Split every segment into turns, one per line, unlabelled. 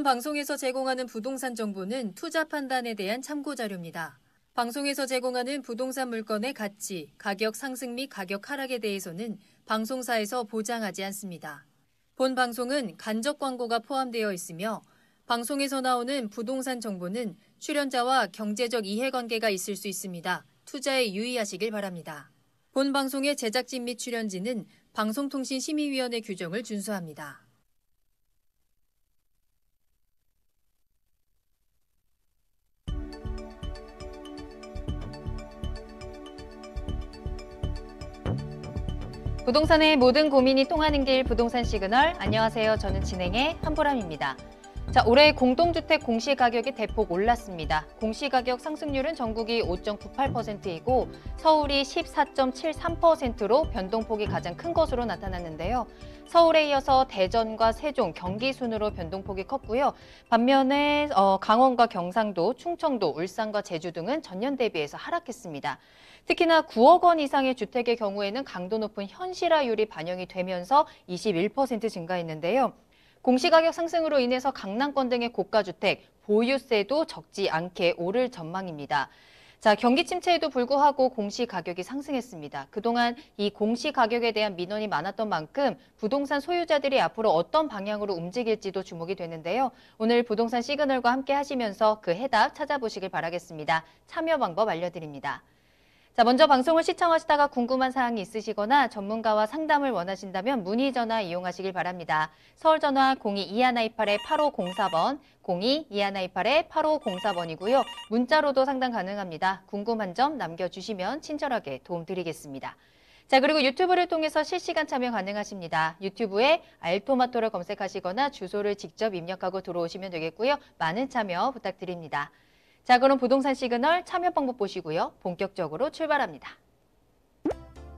방송에서 제공하는 부동산 정보는 투자 판단에 대한 참고 자료입니다. 방송에서 제공하는 부동산 물건의 가치, 가격 상승 및 가격 하락에 대해서는 방송사에서 보장하지 않습니다. 본 방송은 간접 광고가 포함되어 있으며 방송에서 나오는 부동산 정보는 출연자와 경제적 이해관계가 있을 수 있습니다. 투자에 유의하시길 바랍니다. 본 방송의 제작진 및 출연진은 방송통신심의위원회 규정을 준수합니다.
부동산의 모든 고민이 통하는 길 부동산 시그널. 안녕하세요. 저는 진행의 한보람입니다. 자, 올해 공동주택 공시가격이 대폭 올랐습니다. 공시가격 상승률은 전국이 5.98%이고 서울이 14.73%로 변동폭이 가장 큰 것으로 나타났는데요. 서울에 이어서 대전과 세종, 경기 순으로 변동폭이 컸고요. 반면에 강원과 경상도, 충청도, 울산과 제주 등은 전년 대비해서 하락했습니다. 특히나 9억 원 이상의 주택의 경우에는 강도 높은 현실화율이 반영이 되면서 21% 증가했는데요. 공시가격 상승으로 인해서 강남권 등의 고가주택, 보유세도 적지 않게 오를 전망입니다. 자, 경기 침체에도 불구하고 공시가격이 상승했습니다. 그동안 이 공시가격에 대한 민원이 많았던 만큼 부동산 소유자들이 앞으로 어떤 방향으로 움직일지도 주목이 되는데요. 오늘 부동산 시그널과 함께 하시면서 그 해답 찾아보시길 바라겠습니다. 참여 방법 알려드립니다. 자, 먼저 방송을 시청하시다가 궁금한 사항이 있으시거나 전문가와 상담을 원하신다면 문의 전화 이용하시길 바랍니다. 서울 전화 02-2128-8504번, 02-2128-8504번이고요. 문자로도 상담 가능합니다. 궁금한 점 남겨주시면 친절하게 도움드리겠습니다. 자, 그리고 유튜브를 통해서 실시간 참여 가능하십니다. 유튜브에 알토마토를 검색하시거나 주소를 직접 입력하고 들어오시면 되겠고요. 많은 참여 부탁드립니다. 자, 그럼 부동산 시그널 참여 방법 보시고요. 본격적으로 출발합니다.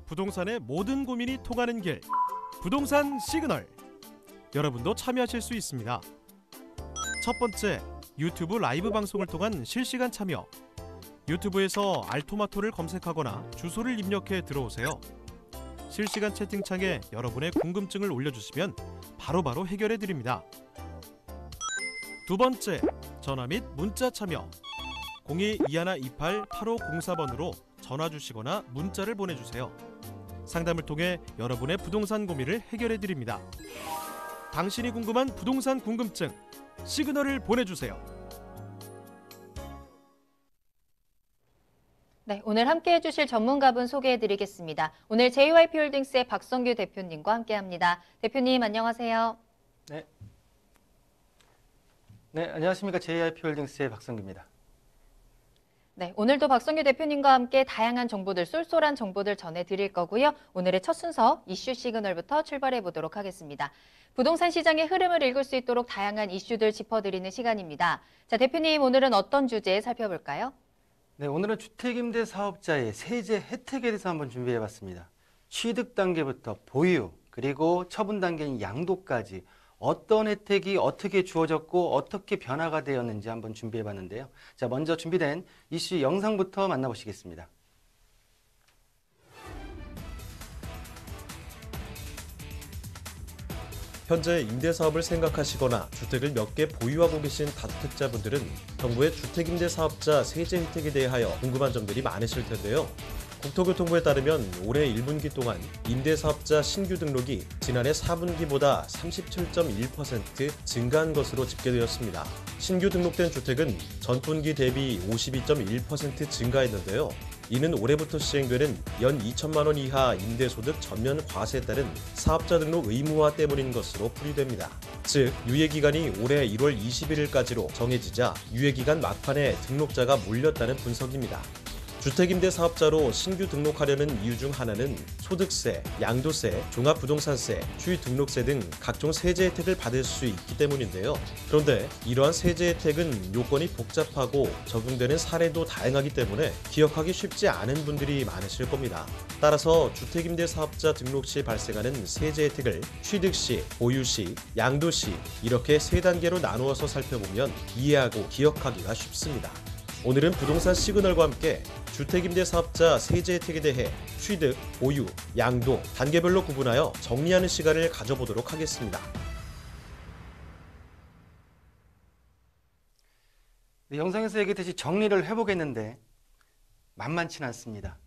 부동산의 모든 고민이 통하는 길, 부동산 시그널. 여러분도 참여하실 수 있습니다. 첫 번째, 유튜브 라이브 방송을 통한 실시간 참여. 유튜브에서 알토마토를 검색하거나 주소를 입력해 들어오세요. 실시간 채팅창에 여러분의 궁금증을 올려주시면 바로바로 해결해 드립니다. 두 번째, 전화 및 문자 참여. 02-2128-8504번으로 전화 주시거나 문자를 보내주세요. 상담을 통해 여러분의 부동산 고민을 해결해 드립니다. 당신이 궁금한 부동산 궁금증, 시그널을 보내주세요.
네, 오늘 함께 해주실 전문가분 소개해 드리겠습니다. 오늘 JYP홀딩스의 박성규 대표님과 함께합니다. 대표님 안녕하세요.
네, 안녕하십니까. JYP홀딩스의 박성규입니다.
네, 오늘도 박성규 대표님과 함께 다양한 정보들, 쏠쏠한 정보들 전해드릴 거고요. 오늘의 첫 순서 이슈 시그널부터 출발해 보도록 하겠습니다. 부동산 시장의 흐름을 읽을 수 있도록 다양한 이슈들 짚어드리는 시간입니다. 자, 대표님 오늘은 어떤 주제 살펴볼까요?
네, 오늘은 주택임대 사업자의 세제 혜택에 대해서 한번 준비해봤습니다. 취득 단계부터 보유, 그리고 처분 단계인 양도까지 어떤 혜택이 어떻게 주어졌고 어떻게 변화가 되었는지 한번 준비해봤는데요. 자, 먼저 준비된 이슈 영상부터 만나보시겠습니다.
현재 임대사업을 생각하시거나 주택을 몇 개 보유하고 계신 다주택자분들은 정부의 주택임대사업자 세제 혜택에 대하여 궁금한 점들이 많으실 텐데요. 국토교통부에 따르면 올해 1분기 동안 임대사업자 신규 등록이 지난해 4분기보다 37.1% 증가한 것으로 집계되었습니다. 신규 등록된 주택은 전분기 대비 52.1% 증가했는데요. 이는 올해부터 시행되는 연 2천만 원 이하 임대소득 전면 과세에 따른 사업자 등록 의무화 때문인 것으로 풀이됩니다. 즉, 유예기간이 올해 1월 21일까지로 정해지자 유예기간 막판에 등록자가 몰렸다는 분석입니다. 주택임대 사업자로 신규 등록하려는 이유 중 하나는 소득세, 양도세, 종합부동산세, 취등록세 등 각종 세제 혜택을 받을 수 있기 때문인데요. 그런데 이러한 세제 혜택은 요건이 복잡하고 적용되는 사례도 다양하기 때문에 기억하기 쉽지 않은 분들이 많으실 겁니다. 따라서 주택임대 사업자 등록 시 발생하는 세제 혜택을 취득 시, 보유 시, 양도 시 이렇게 세 단계로 나누어서 살펴보면 이해하고 기억하기가 쉽습니다. 오늘은 부동산 시그널과 함께 주택임대사업자 세제 혜택에 대해 취득, 보유, 양도, 단계별로 구분하여 정리하는 시간을 가져보도록 하겠습니다.
영상에서 얘기했듯이 정리를 해보겠는데 만만치는 않습니다.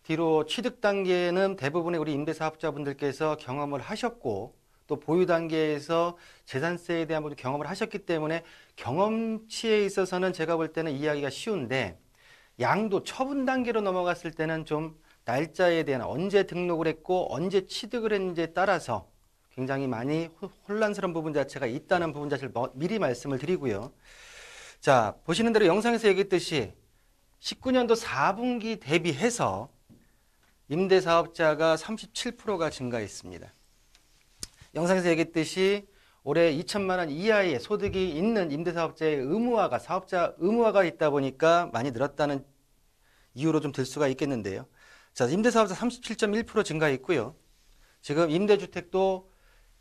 뒤로 취득 단계는 대부분의 우리 임대사업자분들께서 경험을 하셨고 또 보유 단계에서 재산세에 대한 모든 경험을 하셨기 때문에 경험치에 있어서는 제가 볼 때는 이해하기가 쉬운데 양도 처분 단계로 넘어갔을 때는 좀 날짜에 대한 언제 등록을 했고 언제 취득을 했는지에 따라서 굉장히 많이 혼란스러운 부분 자체가 있다는 부분 자체를 미리 말씀을 드리고요. 자, 보시는 대로 영상에서 얘기했듯이 19년도 4분기 대비해서 임대사업자가 37%가 증가했습니다. 영상에서 얘기했듯이 올해 2천만 원 이하의 소득이 있는 임대사업자의 의무화가 사업자 의무화가 있다 보니까 많이 늘었다는 이유로 좀 들 수가 있겠는데요. 자, 임대사업자 37.1% 증가했고요. 지금 임대주택도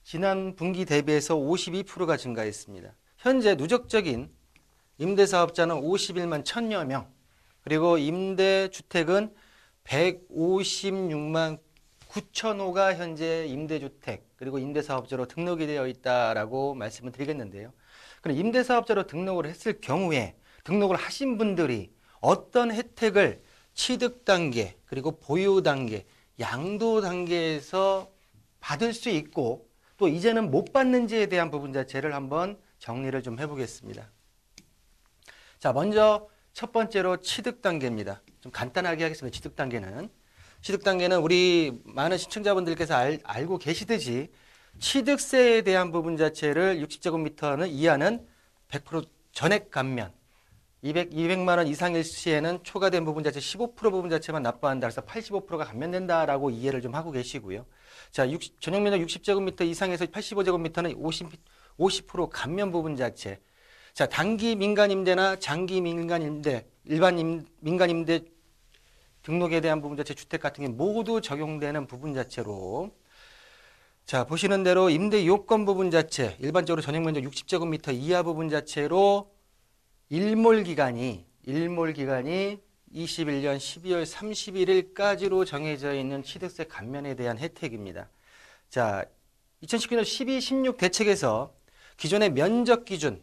지난 분기 대비해서 52%가 증가했습니다. 현재 누적적인 임대사업자는 51만 1000여 명, 그리고 임대주택은 156만 9천 호가 현재 임대주택 그리고 임대사업자로 등록이 되어 있다라고 말씀을 드리겠는데요. 그럼 임대사업자로 등록을 했을 경우에 등록을 하신 분들이 어떤 혜택을 취득 단계 그리고 보유 단계, 양도 단계에서 받을 수 있고 또 이제는 못 받는지에 대한 부분 자체를 한번 정리를 좀 해보겠습니다. 자, 먼저 첫 번째로 취득 단계입니다. 좀 간단하게 하겠습니다. 취득 단계는 우리 많은 시청자분들께서 알고 계시듯이 취득세에 대한 부분 자체를 60제곱미터는 이하는 100% 전액 감면, 200만 원 이상일 시에는 초과된 부분 자체 15% 부분 자체만 납부한다. 그래서 85%가 감면된다라고 이해를 좀 하고 계시고요. 자, 전용 면적 60제곱미터 이상에서 85제곱미터는 50% 감면 부분 자체. 자, 단기 민간 임대나 장기 민간 임대, 일반 민간 임대 등록에 대한 부분 자체 주택 같은 게 모두 적용되는 부분 자체로, 자, 보시는 대로 임대 요건 부분 자체, 일반적으로 전용 면적 60제곱미터 이하 부분 자체로 일몰 기간이 21년 12월 31일까지로 정해져 있는 취득세 감면에 대한 혜택입니다. 자, 2019년 12, 16 대책에서 기존의 면적 기준,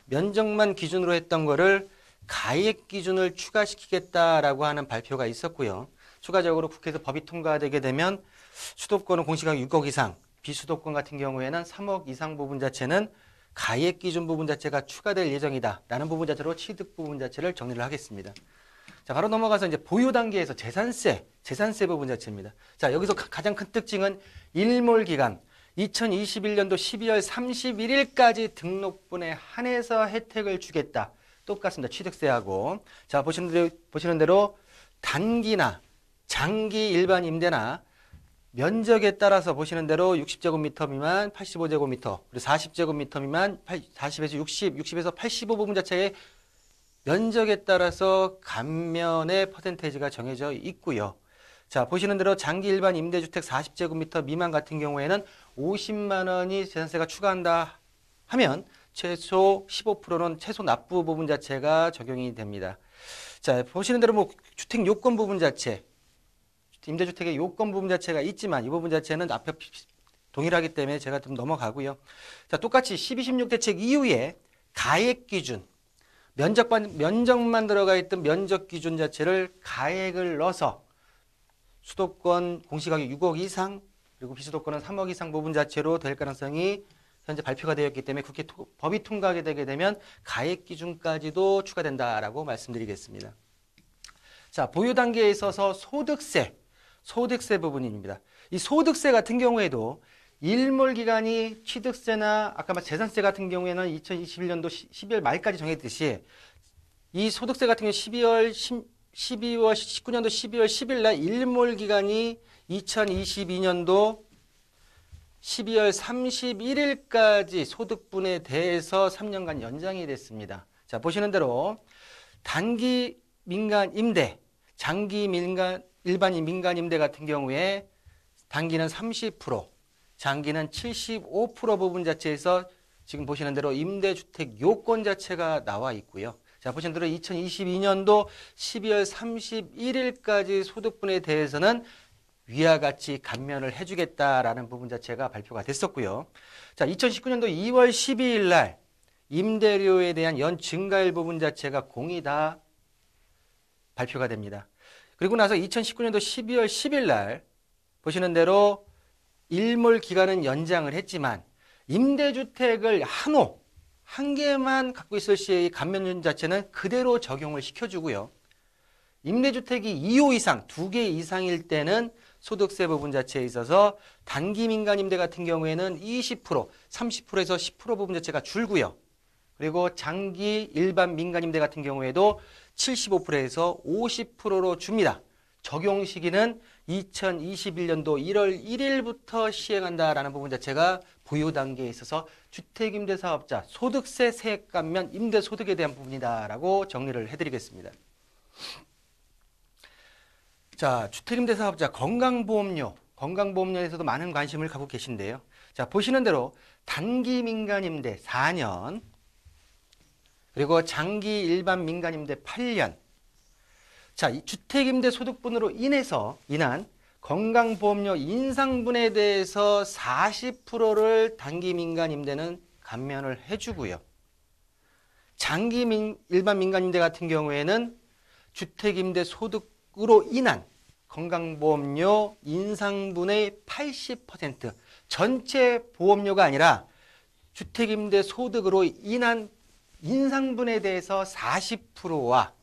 면적만 기준으로 했던 거를 가액 기준을 추가시키겠다라고 하는 발표가 있었고요. 추가적으로 국회에서 법이 통과되게 되면 수도권은 공시가격 6억 이상, 비수도권 같은 경우에는 3억 이상 부분 자체는 가액 기준 부분 자체가 추가될 예정이다 라는 부분 자체로 취득 부분 자체를 정리를 하겠습니다. 자, 바로 넘어가서 이제 보유 단계에서 재산세 부분 자체입니다. 자, 여기서 가장 큰 특징은 일몰 기간 2021년도 12월 31일까지 등록분에 한해서 혜택을 주겠다. 똑같습니다. 취득세하고. 자, 보시는 대로 단기나 장기 일반 임대나 면적에 따라서 보시는 대로 60제곱미터 미만 85제곱미터, 그리고 40제곱미터 미만 40에서 60, 60에서 85 부분 자체의 면적에 따라서 감면의 퍼센테이지가 정해져 있고요. 자, 보시는 대로 장기 일반 임대주택 40제곱미터 미만 같은 경우에는 50만 원이 재산세가 추가한다 하면 최소 15%는 최소 납부 부분 자체가 적용이 됩니다. 자, 보시는 대로 뭐 주택 요건 부분 자체, 임대주택의 요건 부분 자체가 있지만 이 부분 자체는 앞에 동일하기 때문에 제가 좀 넘어가고요. 자, 똑같이 12, 16 대책 이후에 가액 기준, 면적만 들어가 있던 면적 기준 자체를 가액을 넣어서 수도권 공시가격 6억 이상 그리고 비수도권은 3억 이상 부분 자체로 될 가능성이 현재 발표가 되었기 때문에 국회 법이 통과하게 되게 되면 가액 기준까지도 추가된다라고 말씀드리겠습니다. 자, 보유 단계에 있어서 소득세 부분입니다. 이 소득세 같은 경우에도 일몰 기간이 취득세나 아까 재산세 같은 경우에는 2021년도 12월 말까지 정했듯이 이 소득세 같은 경우 19년도 12월 10일 날 일몰 기간이 2022년도 12월 31일까지 소득분에 대해서 3년간 연장이 됐습니다. 자, 보시는 대로 단기 민간 임대, 장기 일반 민간 임대 같은 경우에 단기는 30%, 장기는 75% 부분 자체에서 지금 보시는 대로 임대주택 요건 자체가 나와 있고요. 자, 보시는 대로 2022년도 12월 31일까지 소득분에 대해서는 위와 같이 감면을 해주겠다라는 부분 자체가 발표가 됐었고요. 자, 2019년도 2월 12일 날 임대료에 대한 연 증가율 부분 자체가 공이 다 발표가 됩니다. 그리고 나서 2019년도 12월 10일 날 보시는 대로 일몰 기간은 연장을 했지만 임대주택을 한 개만 갖고 있을 시의 감면율 자체는 그대로 적용을 시켜주고요. 임대주택이 2호 이상, 2개 이상일 때는 소득세 부분 자체에 있어서 단기 민간임대 같은 경우에는 20%, 30%에서 10% 부분 자체가 줄고요. 그리고 장기 일반 민간임대 같은 경우에도 75%에서 50%로 줍니다. 적용 시기는 2021년도 1월 1일부터 시행한다라는 부분 자체가 보유 단계에 있어서 주택임대사업자 소득세 세액 감면 임대소득에 대한 부분이다라고 정리를 해드리겠습니다. 자, 주택임대사업자 건강보험료에서도 많은 관심을 갖고 계신데요. 자, 보시는 대로 단기 민간임대 4년, 그리고 장기 일반 민간임대 8년. 자, 이 주택임대소득분으로 인한 건강보험료 인상분에 대해서 40%를 단기 민간임대는 감면을 해주고요. 장기 일반 민간임대 같은 경우에는 주택임대소득으로 인한 건강보험료 인상분의 80%, 전체 보험료가 아니라 주택임대소득으로 인한 인상분에 대해서 40%와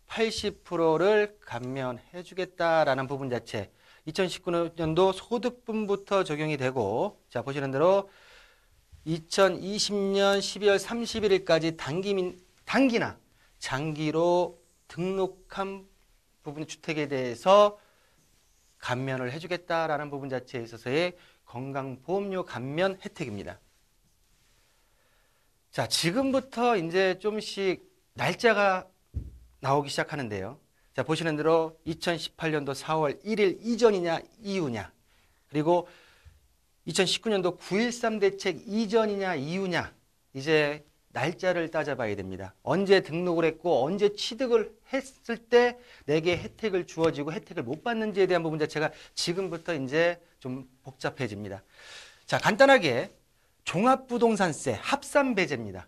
80%를 감면해 주겠다라는 부분 자체 2019년도 소득분부터 적용이 되고, 자, 보시는 대로 2020년 12월 31일까지 단기나 장기로 등록한 부분 주택에 대해서 감면을 해주겠다라는 부분 자체에 있어서의 건강보험료 감면 혜택입니다. 자, 지금부터 이제 좀씩 날짜가 나오기 시작하는데요. 자, 보시는 대로 2018년도 4월 1일 이전이냐 이후냐, 그리고 2019년도 9.13 대책 이전이냐 이후냐, 이제 날짜를 따져봐야 됩니다. 언제 등록을 했고 언제 취득을 했을 때 내게 혜택을 주어지고 혜택을 못 받는지에 대한 부분 자체가 지금부터 이제 좀 복잡해집니다. 자, 간단하게 종합부동산세 합산배제입니다.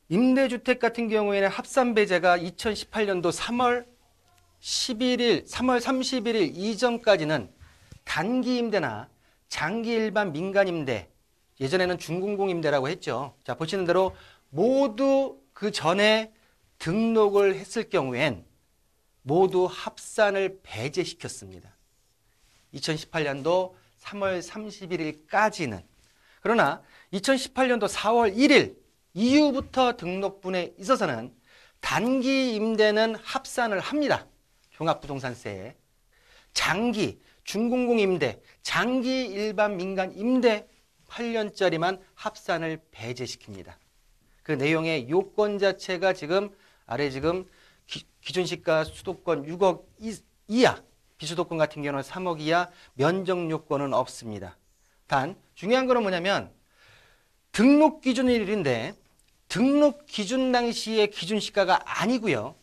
임대주택 같은 경우에는 합산배제가 2018년도 3월 31일 이전까지는 단기 임대나 장기 일반 민간임대, 예전에는 준공공임대라고 했죠. 자, 보시는 대로 모두 그 전에 등록을 했을 경우엔 모두 합산을 배제시켰습니다. 2018년도 3월 31일까지는. 그러나 2018년도 4월 1일 이후부터 등록분에 있어서는 단기 임대는 합산을 합니다. 종합부동산세에. 장기, 준공공임대, 장기 일반 민간 임대 8년짜리만 합산을 배제시킵니다. 그 내용의 요건 자체가 지금 아래 기준시가 수도권 6억 이하, 비수도권 같은 경우는 3억 이하, 면적 요건은 없습니다. 단 중요한 거는 뭐냐면 등록 기준일인데 등록 기준 당시의 기준시가가 아니고요.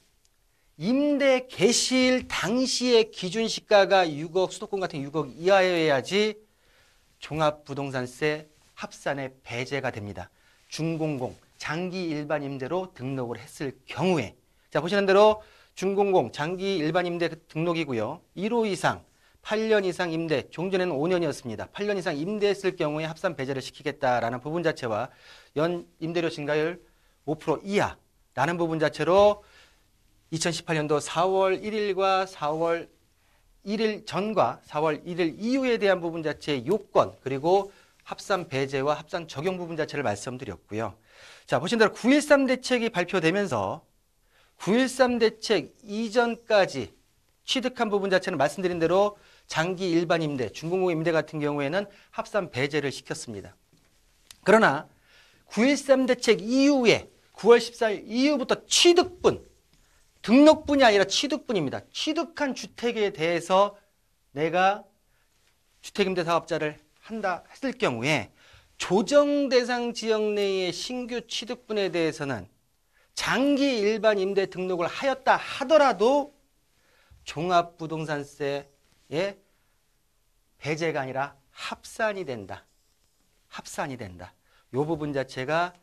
임대 개시일 당시의 기준시가가 6억, 수도권 같은 6억 이하여야지 종합부동산세 합산에 배제가 됩니다. 준공공, 장기 일반 임대로 등록을 했을 경우에. 자, 보시는 대로 준공공, 장기 일반 임대 등록이고요. 1호 이상, 8년 이상 임대, 종전에는 5년이었습니다. 8년 이상 임대했을 경우에 합산 배제를 시키겠다라는 부분 자체와 연 임대료 증가율 5% 이하라는 부분 자체로 2018년도 4월 1일과 4월 1일 전과 4월 1일 이후에 대한 부분 자체의 요건, 그리고 합산 배제와 합산 적용 부분 자체를 말씀드렸고요. 자, 보신 대로 9.13 대책이 발표되면서 9.13 대책 이전까지 취득한 부분 자체는 말씀드린 대로 장기 일반 임대, 준공공 임대 같은 경우에는 합산 배제를 시켰습니다. 그러나 9.13 대책 이후에 9월 14일 이후부터 취득분, 등록분이 아니라 취득분입니다. 취득한 주택에 대해서 내가 주택임대사업자를 한다 했을 경우에 조정 대상 지역 내의 신규 취득분에 대해서는 장기 일반 임대 등록을 하였다 하더라도 종합부동산세의 배제가 아니라 합산이 된다. 합산이 된다. 이 부분 자체가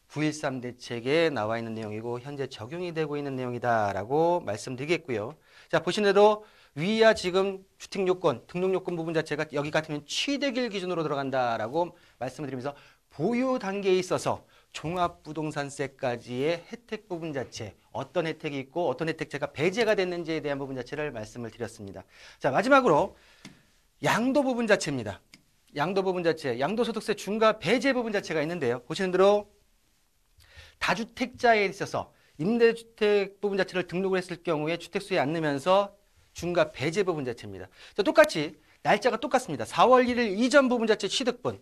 9.13 대책에 나와 있는 내용이고 현재 적용이 되고 있는 내용이다라고 말씀드리겠고요. 자, 보시는 대로 위야 지금 주택요건, 등록요건 부분 자체가 여기 같은 경우는 취득일 기준으로 들어간다라고 말씀을 드리면서 보유 단계에 있어서 종합부동산세까지의 혜택 부분 자체, 어떤 혜택이 있고 어떤 혜택제가 배제가 됐는지에 대한 부분 자체를 말씀을 드렸습니다. 자, 마지막으로 양도 부분 자체입니다. 양도 부분 자체, 양도소득세 중과 배제 부분 자체가 있는데요. 보시는 대로 다주택자에 있어서 임대주택 부분 자체를 등록을 했을 경우에 주택수에 안 넣으면서 중과 배제 부분 자체입니다. 자, 똑같이 날짜가 똑같습니다. 4월 1일 이전 부분 자체 취득분,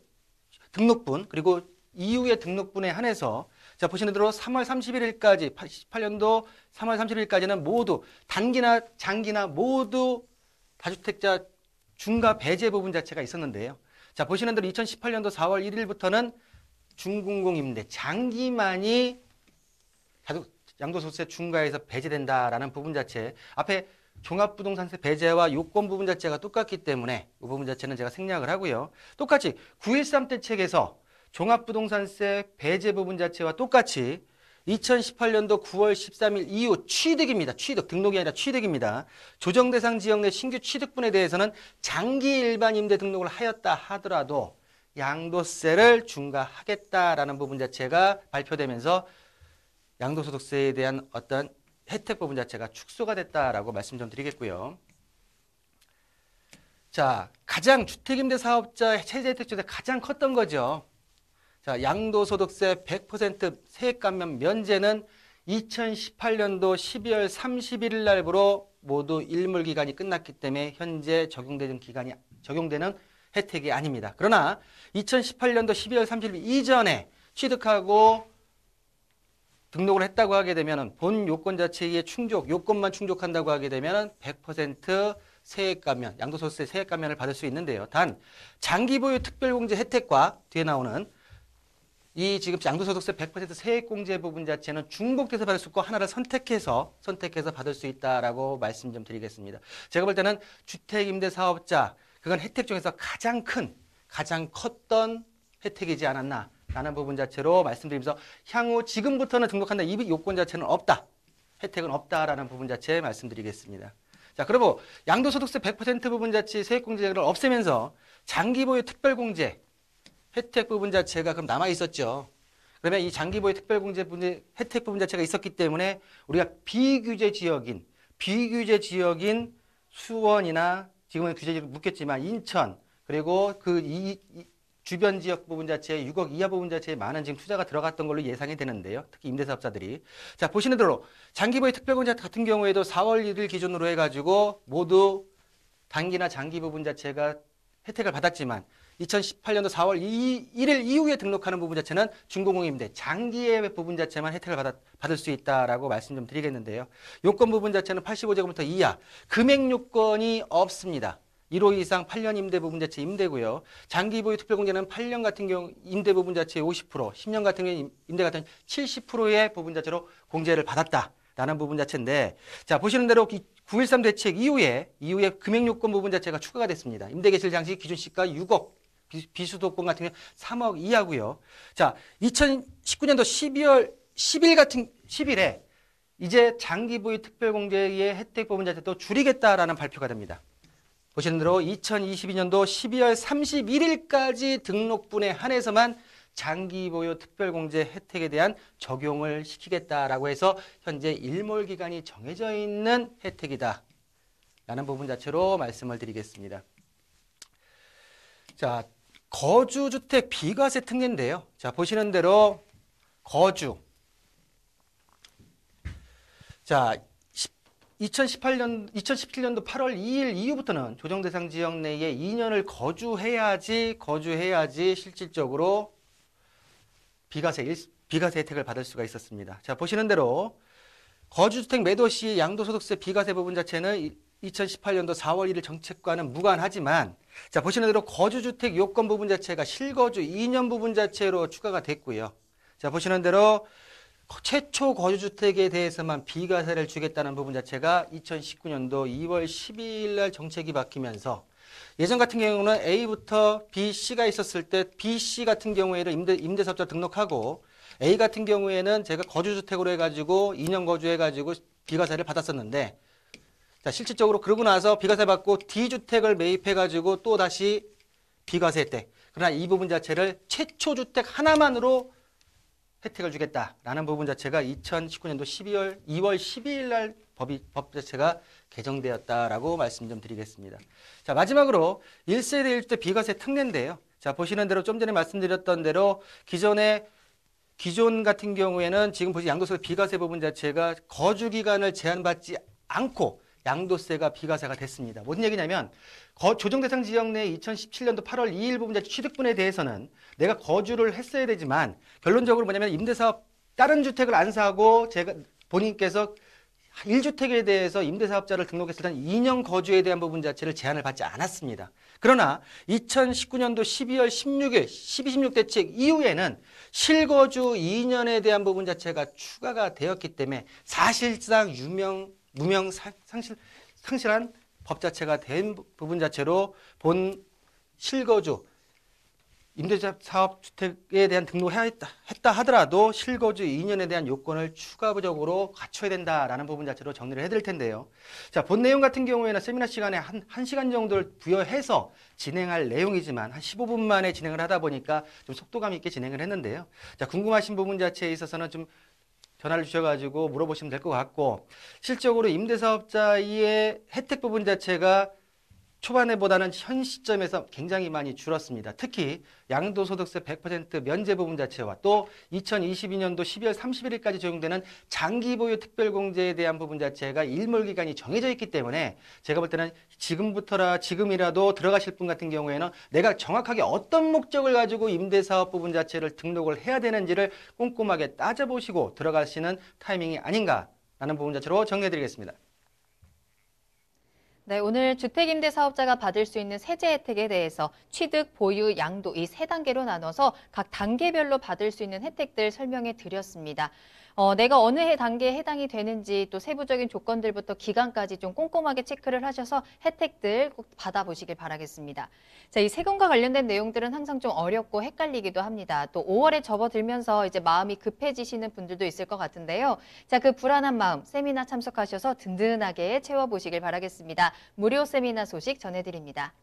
등록분, 그리고 이후의 등록분에 한해서 자, 보시는 대로 3월 31일까지 18년도 3월 31일까지는 모두 단기나 장기나 모두 다주택자 중과 배제 부분 자체가 있었는데요. 자, 보시는 대로 2018년도 4월 1일부터는 중공공임대 장기만이 양도소득세 중과에서 배제된다라는 부분 자체, 앞에 종합부동산세 배제와 요건 부분 자체가 똑같기 때문에 이 부분 자체는 제가 생략을 하고요. 똑같이 9.13 대책에서 종합부동산세 배제 부분 자체와 똑같이 2018년도 9월 13일 이후 취득입니다. 취득, 등록이 아니라 취득입니다. 조정대상 지역 내 신규 취득분에 대해서는 장기 일반 임대 등록을 하였다 하더라도 양도세를 중과하겠다라는 부분 자체가 발표되면서 양도소득세에 대한 어떤 혜택 부분 자체가 축소가 됐다라고 말씀 좀 드리겠고요. 자, 가장 주택임대 사업자 세제 혜택 중에서 가장 컸던 거죠. 자, 양도소득세 100% 세액 감면 면제는 2018년도 12월 31일 날부로 모두 일몰 기간이 끝났기 때문에 현재 적용되는 혜택이 아닙니다. 그러나 2018년도 12월 30일 이전에 취득하고 등록을 했다고 하게 되면 본 요건 자체의 요건만 충족한다고 하게 되면 100% 세액 감면, 양도소득세 세액 감면을 받을 수 있는데요. 단 장기 보유 특별공제 혜택과 뒤에 나오는 이 지금 양도소득세 100% 세액공제 부분 자체는 중복돼서 받을 수 있고 하나를 선택해서 받을 수 있다라고 말씀 좀 드리겠습니다. 제가 볼 때는 주택임대사업자 그건 혜택 중에서 가장 컸던 혜택이지 않았나 라는 부분 자체로 말씀드리면서 향후 지금부터는 등록한다 이 요건 자체는 없다. 혜택은 없다라는 부분 자체 말씀드리겠습니다. 자, 그리고 양도소득세 100% 부분 자체 세액공제를 없애면서 장기보유 특별공제 혜택 부분 자체가 그럼 남아 있었죠. 그러면 이 장기보유 특별공제 혜택 부분 자체가 있었기 때문에 우리가 비규제 지역인 수원이나 지금은 규제지역 묶였지만 인천 그리고 그 주변 지역 부분 자체에 6억 이하 부분 자체에 많은 지금 투자가 들어갔던 걸로 예상이 되는데요. 특히 임대사업자들이. 자, 보시는 대로 장기보유 특별공제 같은 경우에도 4월 1일 기준으로 해가지고 모두 단기나 장기 부분 자체가 혜택을 받았지만 2018년도 4월 1일 이후에 등록하는 부분 자체는 준공공임대 장기의 부분 자체만 혜택을 받을 수 있다라고 말씀 좀 드리겠는데요. 요건 부분 자체는 85제곱미터 이하 금액 요건이 없습니다. 1호 이상 8년 임대 부분 자체 임대고요. 장기 보유 특별공제는 8년 같은 경우 임대 부분 자체의 50%, 10년 같은 경우 임대 같은 70%의 부분 자체로 공제를 받았다라는 부분 자체인데, 자, 보시는 대로 9.13 대책 이후에 금액 요건 부분 자체가 추가가 됐습니다. 임대계실 장시 기준 시가 6억, 비수도권 같은 경우 3억 이하고요. 자, 2019년도 12월 10일에 이제 장기 보유 특별공제의 혜택 부분 자체도 줄이겠다라는 발표가 됩니다. 보시는 대로 2022년도 12월 31일까지 등록분에 한해서만 장기 보유 특별공제 혜택에 대한 적용을 시키겠다라고 해서 현재 일몰 기간이 정해져 있는 혜택이다 라는 부분 자체로 말씀을 드리겠습니다. 자, 거주주택 비과세 특례인데요. 자, 보시는 대로 거주. 자, 2017년도 8월 2일 이후부터는 조정대상 지역 내에 2년을 거주해야지 실질적으로 비과세 혜택을 받을 수가 있었습니다. 자, 보시는 대로 거주주택 매도 시 양도소득세 비과세 부분 자체는 2018년도 4월 1일 정책과는 무관하지만, 자, 보시는 대로 거주주택 요건 부분 자체가 실거주 2년 부분 자체로 추가가 됐고요. 자, 보시는 대로 최초 거주주택에 대해서만 비과세를 주겠다는 부분 자체가 2019년도 2월 12일 날 정책이 바뀌면서 예전 같은 경우는 A부터 B, C가 있었을 때 B, C 같은 경우에는 임대사업자 등록하고 A 같은 경우에는 제가 거주주택으로 해가지고 2년 거주해가지고 비과세를 받았었는데, 자, 실질적으로 그러고 나서 비과세 받고 D주택을 매입해가지고 또 다시 비과세 혜택. 그러나 이 부분 자체를 최초 주택 하나만으로 혜택을 주겠다라는 부분 자체가 2019년도 2월 12일 날 법 자체가 개정되었다라고 말씀 좀 드리겠습니다. 자, 마지막으로 1세대 1주택 비과세 특례인데요. 자, 보시는 대로 좀 전에 말씀드렸던 대로 기존 같은 경우에는 지금 보시 양도세 비과세 부분 자체가 거주 기간을 제한받지 않고 양도세가 비과세가 됐습니다. 무슨 얘기냐면 조정 대상 지역 내 2017년도 8월 2일 부분 자체 취득분에 대해서는 내가 거주를 했어야 되지만 결론적으로 뭐냐면 임대사업 다른 주택을 안 사고 제가 본인께서 1주택에 대해서 임대사업자를 등록했을 때 2년 거주에 대한 부분 자체를 제한을 받지 않았습니다. 그러나 2019년도 12월 16일 12.16대책 이후에는 실거주 2년에 대한 부분 자체가 추가가 되었기 때문에 사실상 상실한 법 자체가 된 부분 자체로 본 실거주 임대사업주택에 대한 등록을 했다 하더라도 실거주 2년에 대한 요건을 추가적으로 갖춰야 된다라는 부분 자체로 정리를 해드릴 텐데요. 자, 본 내용 같은 경우에는 세미나 시간에 한 1시간 정도를 부여해서 진행할 내용이지만 한 15분 만에 진행을 하다 보니까 좀 속도감 있게 진행을 했는데요. 자, 궁금하신 부분 자체에 있어서는 좀 전화를 주셔가지고 물어보시면 될 것 같고, 실적으로 임대사업자의 혜택 부분 자체가 초반에보다는 현 시점에서 굉장히 많이 줄었습니다. 특히 양도소득세 100% 면제 부분 자체와 또 2022년도 12월 31일까지 적용되는 장기보유 특별공제에 대한 부분 자체가 일몰기간이 정해져 있기 때문에 제가 볼 때는 지금이라도 들어가실 분 같은 경우에는 내가 정확하게 어떤 목적을 가지고 임대사업 부분 자체를 등록을 해야 되는지를 꼼꼼하게 따져보시고 들어가시는 타이밍이 아닌가라는 부분 자체로 정리해드리겠습니다.
네, 오늘 주택임대사업자가 받을 수 있는 세제 혜택에 대해서 취득, 보유, 양도 이 세 단계로 나눠서 각 단계별로 받을 수 있는 혜택들 설명해 드렸습니다. 내가 어느 단계에 해당이 되는지 또 세부적인 조건들부터 기간까지 좀 꼼꼼하게 체크를 하셔서 혜택들 꼭 받아보시길 바라겠습니다. 자, 이 세금과 관련된 내용들은 항상 좀 어렵고 헷갈리기도 합니다. 또 5월에 접어들면서 이제 마음이 급해지시는 분들도 있을 것 같은데요. 자, 그 불안한 마음 세미나 참석하셔서 든든하게 채워보시길 바라겠습니다. 무료 세미나 소식 전해드립니다.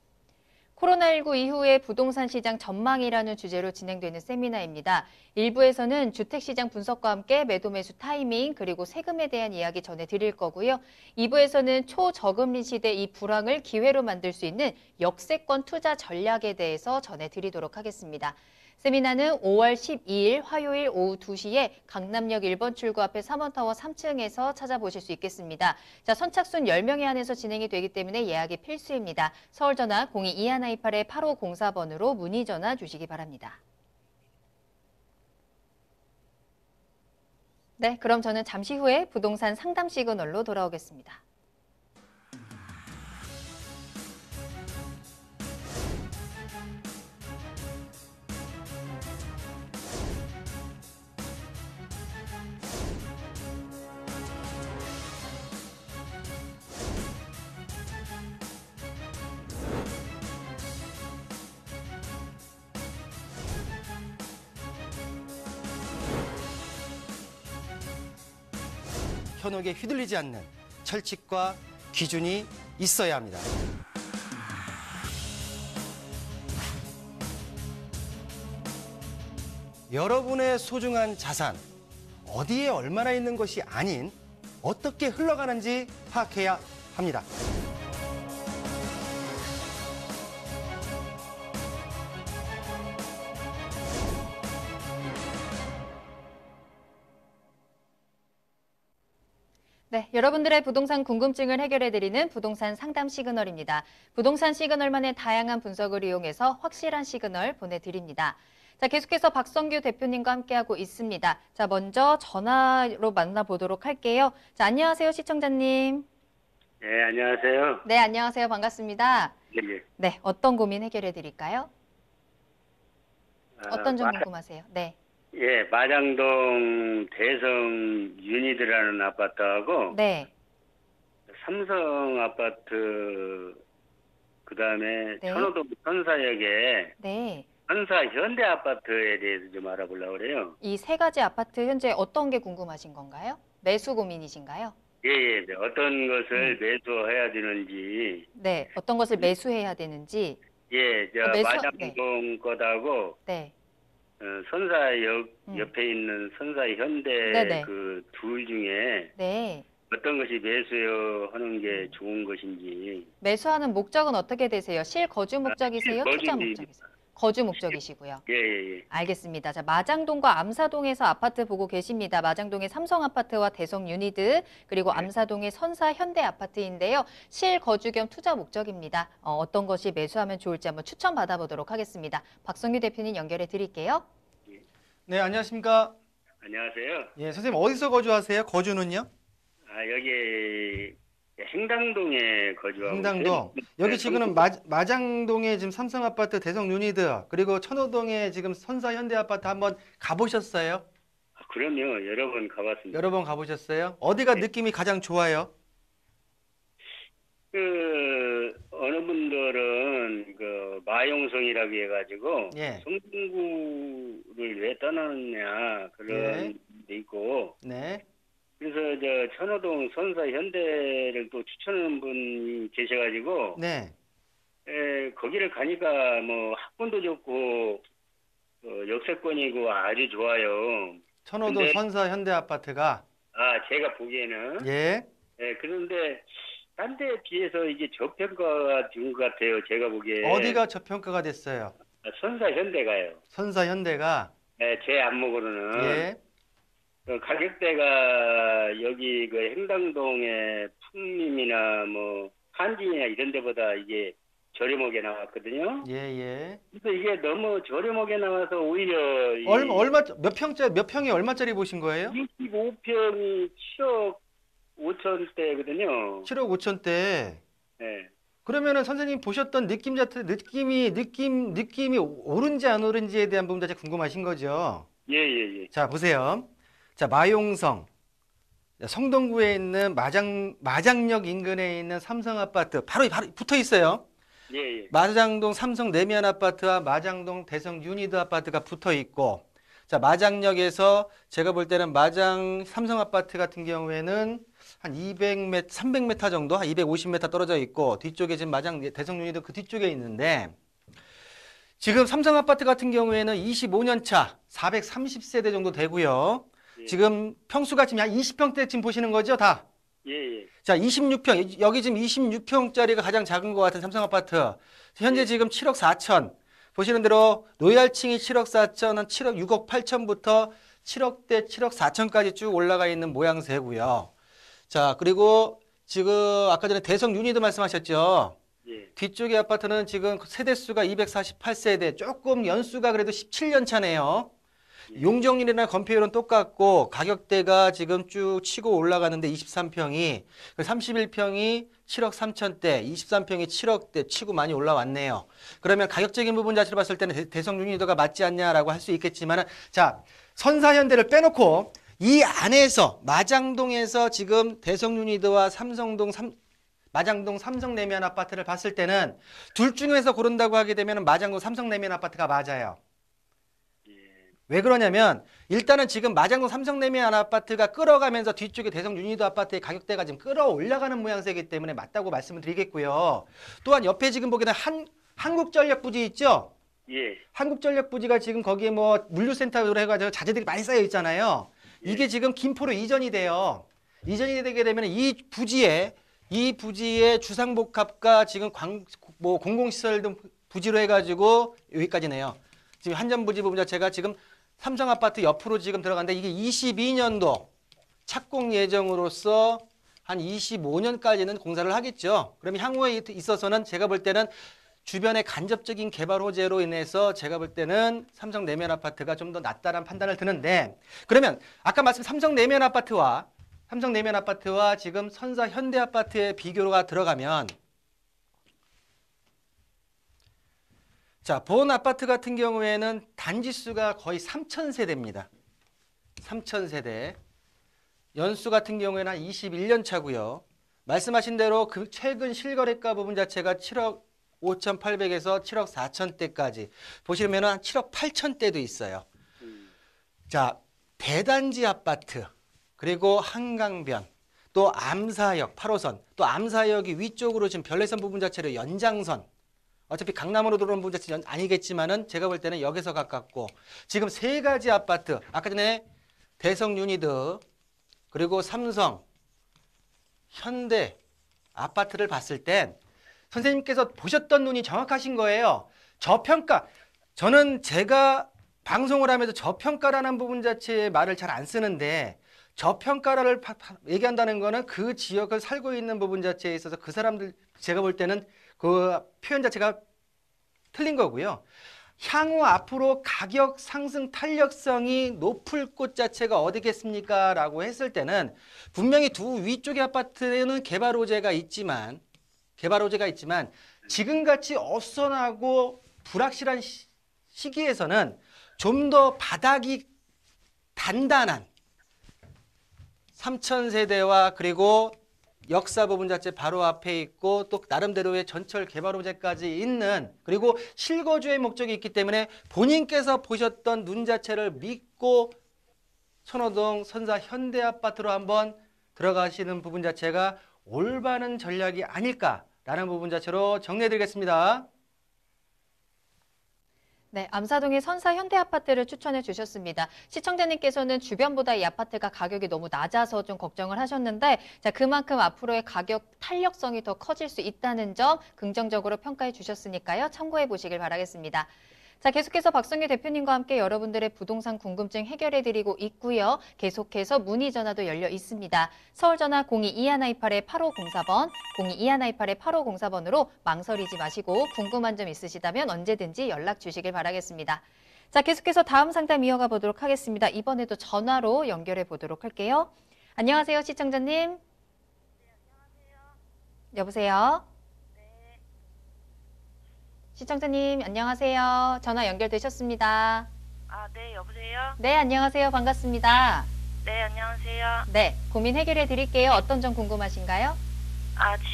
코로나19 이후의 부동산 시장 전망이라는 주제로 진행되는 세미나입니다. 1부에서는 주택시장 분석과 함께 매도 매수 타이밍 그리고 세금에 대한 이야기 전해드릴 거고요. 2부에서는 초저금리 시대 이 불황을 기회로 만들 수 있는 역세권 투자 전략에 대해서 전해드리도록 하겠습니다. 세미나는 5월 12일 화요일 오후 2시에 강남역 1번 출구 앞에 3원타워 3층에서 찾아보실 수 있겠습니다. 자, 선착순 10명에 한해서 진행이 되기 때문에 예약이 필수입니다. 서울전화 02-2128-8504번으로 문의 전화 주시기 바랍니다. 네, 그럼 저는 잠시 후에 부동산 상담 시그널로 돌아오겠습니다.
현혹에 휘둘리지 않는 철칙과 기준이 있어야 합니다. 여러분의 소중한 자산, 어디에 얼마나 있는 것이 아닌 어떻게 흘러가는지 파악해야 합니다.
네, 여러분들의 부동산 궁금증을 해결해드리는 부동산 상담 시그널입니다. 부동산 시그널만의 다양한 분석을 이용해서 확실한 시그널 보내드립니다. 자, 계속해서 박성규 대표님과 함께하고 있습니다. 자, 먼저 전화로 만나보도록 할게요. 자, 안녕하세요, 시청자님.
네, 안녕하세요.
네, 안녕하세요. 반갑습니다.
예, 예.
네, 어떤 고민 해결해드릴까요? 어떤 점 궁금하세요? 네.
예, 마장동 대성 유니드라는 아파트하고
네.
삼성 아파트 그다음에
네.
천호동 천사역에
네.
선사 현대 아파트에 대해서 좀 알아보려고 그래요.
이 세 가지 아파트 현재 어떤 게 궁금하신 건가요? 매수 고민이신가요?
예, 예. 네. 어떤 것을 매수해야 되는지.
네, 어떤 것을 매수해야 되는지.
예, 저
매수-
마장동 것하고
네,
선사역
음.
옆에 있는 선사 현대
네네.
그 둘 중에
네.
어떤 것이 매수하는 게 좋은 것인지.
매수하는 목적은 어떻게 되세요? 실거주 목적이세요? 투자
실거주입니다.
목적이세요? 거주 목적이시고요.
예, 예, 예.
알겠습니다. 자, 마장동과 암사동에서 아파트 보고 계십니다. 마장동의 삼성 아파트와 대성 유니드, 그리고 암사동의 선사 현대 아파트인데요. 실거주 겸 투자 목적입니다. 어떤 것이 매수하면 좋을지 한번 추천 받아보도록 하겠습니다. 박성규 대표님 연결해 드릴게요.
네, 안녕하십니까?
안녕하세요.
예, 선생님 어디서 거주하세요? 거주는요?
여기 행당동에 거주하고
행당동.
있어요.
여기
네,
지금은 마장동에 지금 삼성 아파트, 대성 유니드, 그리고 천호동에 지금 선사 현대 아파트 한번 가보셨어요?
그럼요. 여러 번 가봤습니다.
여러 번 가보셨어요? 어디가 느낌이 가장 좋아요?
어느 분들은 그 마용성이라고 해가지고
예.
성동구를 왜 떠나느냐 그런
예.
데 있고,
네.
그래서 저 천호동 선사 현대를 또 추천하는 분이 계셔가지고
네.
거기를 가니까 뭐 학군도 좋고 역세권이고 아주 좋아요.
천호동
근데-
선사 현대 아파트가
제가 보기에는
예.
그런데 딴 데에 비해서 이게 저평가가 된 것 같아요. 제가 보기에.
어디가 저평가가 됐어요?
선사 현대가요.
선사 현대가
제 안목으로는
예.
가격대가 여기 그 행당동의 풍림이나 뭐 한진이나 이런 데보다 이게 저렴하게 나왔거든요.
예, 예.
그래서 이게 너무 저렴하게 나와서 오히려
몇 평이 얼마짜리 보신 거예요?
25평이 7억 5천대거든요.
7억 5천대.
네.
그러면은 선생님 보셨던 느낌이 옳은지 안 옳은지에 대한 부분 자체 궁금하신 거죠?
예, 예, 예.
자, 보세요. 자, 마용성. 성동구에 있는 마장역 인근에 있는 삼성 아파트 바로 붙어 있어요.
예, 예.
마장동 삼성 내면 아파트와 마장동 대성 유니드 아파트가 붙어 있고, 자, 마장역에서 제가 볼 때는 마장 삼성 아파트 같은 경우에는 한 200m, 300m 정도, 한 250m 떨어져 있고, 뒤쪽에 지금 마장 대성 유니드 그 뒤쪽에 있는데, 지금 삼성 아파트 같은 경우에는 25년 차 430세대 정도 되고요.
예.
지금 평수가 지금 한 20평대 지금 보시는 거죠, 다?
예, 예.
자, 26평. 여기 지금 26평짜리가 가장 작은 것 같은 삼성 아파트. 현재 지금 7억 4천. 보시는 대로 로얄층이 7억 4천, 한 7억 6억 8천부터 7억대 7억 4천까지 쭉 올라가 있는 모양새고요. 자, 그리고 지금 아까 전에 대성 유니도 말씀하셨죠.
예.
뒤쪽의 아파트는 지금 세대수가 248세대, 조금 연수가 그래도 17년 차네요. 용적률이나 건폐율은 똑같고 가격대가 지금 쭉 치고 올라가는데 23평이 31평이 7억 3천대, 23평이 7억대 치고 많이 올라왔네요. 그러면 가격적인 부분 자체를 봤을 때는 대성 유니도가 맞지 않냐라고 할 수 있겠지만, 자, 선사현대를 빼놓고 이 안에서 마장동에서 지금 대성 유니드와 마장동 삼성 내면 아파트를 봤을 때는 둘 중에서 고른다고 하게 되면 마장동 삼성 내면 아파트가 맞아요. 왜 그러냐면 일단은 지금 마장동 삼성 내면 아파트가 끌어가면서 뒤쪽에 대성 유니드 아파트의 가격대가 지금 끌어올라가는 모양새이기 때문에 맞다고 말씀을 드리겠고요. 또한 옆에 지금 보기에는 한국전력 부지 있죠?
예.
한국전력 부지가 지금 거기에 뭐 물류센터로 해가지고 자재들이 많이 쌓여 있잖아요. 이게 지금 김포로 이전이 돼요. 이전이 되게 되면 이 부지에 주상복합과 지금 공공시설 등 부지로 해가지고 여기까지네요. 지금 한전부지 부분 자체가 지금 삼성 아파트 옆으로 지금 들어갔는데 이게 22년도 착공 예정으로서 한 25년까지는 공사를 하겠죠. 그러면 향후에 있어서는 제가 볼 때는 주변의 간접적인 개발 호재로 인해서 제가 볼 때는 삼성 내면 아파트가 좀 더 낫다는 판단을 드는데, 그러면 아까 말씀 삼성 내면 아파트와 지금 선사 현대 아파트의 비교가 들어가면, 자, 본 아파트 같은 경우에는 단지 수가 거의 3,000세대입니다. 3,000세대. 연수 같은 경우에는 한 21년 차고요. 말씀하신 대로 그 최근 실거래가 부분 자체가 7억 5,800에서 7억 4천대까지 보시면 한 7억 8천대도 있어요. 자, 대단지 아파트, 그리고 한강변, 또 암사역 8호선, 또 암사역이 위쪽으로 지금 별내선 부분 자체로 연장선, 어차피 강남으로 들어오는 부분 자체는 아니겠지만은 제가 볼 때는 역에서 가깝고, 지금 세 가지 아파트, 아까 전에 대성 유니드, 그리고 삼성, 현대 아파트를 봤을 땐 선생님께서 보셨던 눈이 정확하신 거예요. 저평가, 저는 제가 방송을 하면서 저평가라는 부분 자체의 말을 잘 안 쓰는데, 저평가를 얘기한다는 거는 그 지역을 살고 있는 부분 자체에 있어서 그 사람들, 제가 볼 때는 그 표현 자체가 틀린 거고요. 향후 앞으로 가격 상승 탄력성이 높을 곳 자체가 어디겠습니까? 라고 했을 때는 분명히 두 위쪽의 아파트에는 개발 호재가 있지만 지금같이 어수선하고 불확실한 시기에서는 좀 더 바닥이 단단한 3,000세대와 그리고 역사 부분 자체 바로 앞에 있고 또 나름대로의 전철 개발 호재까지 있는, 그리고 실거주의 목적이 있기 때문에 본인께서 보셨던 눈 자체를 믿고 선호동 선사 현대 아파트로 한번 들어가시는 부분 자체가 올바른 전략이 아닐까라는 부분 자체로 정리해드리겠습니다.
네, 암사동의 선사 현대아파트를 추천해 주셨습니다. 시청자님께서는 주변보다 이 아파트가 가격이 너무 낮아서 좀 걱정을 하셨는데, 자, 그만큼 앞으로의 가격 탄력성이 더 커질 수 있다는 점 긍정적으로 평가해 주셨으니까요. 참고해 보시길 바라겠습니다. 자, 계속해서 박성규 대표님과 함께 여러분들의 부동산 궁금증 해결해 드리고 있고요. 계속해서 문의 전화도 열려 있습니다. 서울 전화 02-2128-8504번, 02-2128-8504번으로 망설이지 마시고 궁금한 점 있으시다면 언제든지 연락 주시길 바라겠습니다. 자, 계속해서 다음 상담 이어가 보도록 하겠습니다. 이번에도 전화로 연결해 보도록 할게요. 안녕하세요, 시청자님.
네, 안녕하세요.
여보세요?
네,
시청자님, 안녕하세요. 전화 연결되셨습니다.
네, 여보세요?
네, 안녕하세요. 반갑습니다.
네, 안녕하세요.
네, 고민 해결해 드릴게요. 어떤 점 궁금하신가요?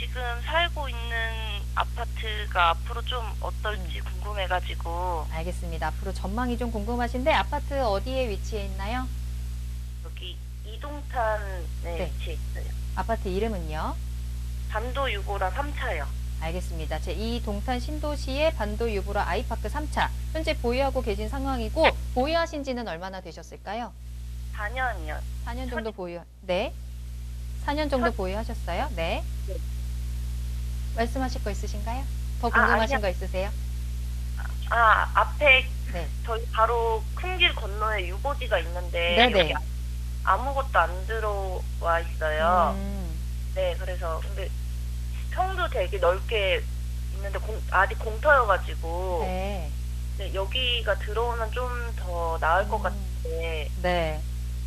지금 살고 있는 아파트가 앞으로 좀 어떨지 궁금해가지고,
알겠습니다. 앞으로 전망이 좀 궁금하신데 아파트 어디에 위치해 있나요?
여기 이동탄에
네.
위치해 있어요.
아파트 이름은요?
반도 6호라 3차요.
알겠습니다. 제2 동탄 신도시의 반도 유보라 아이파크 3차. 현재 보유하고 계신 상황이고 보유하신 지는 얼마나 되셨을까요?
4년이요.
4년 정도 네. 4년 정도 보유하셨어요? 네.
네.
말씀하실 거 있으신가요? 더 궁금하신
아니요.
거 있으세요?
앞에
네.
저희 바로 큰 길 건너에 유보지가 있는데,
네네.
여기 아무것도 안 들어와 있어요. 네, 그래서 근데 평도 되게 넓게 있는데 아직 공터여가지고,
네.
네, 여기가 들어오면 좀 더 나을 것 같은데.
네.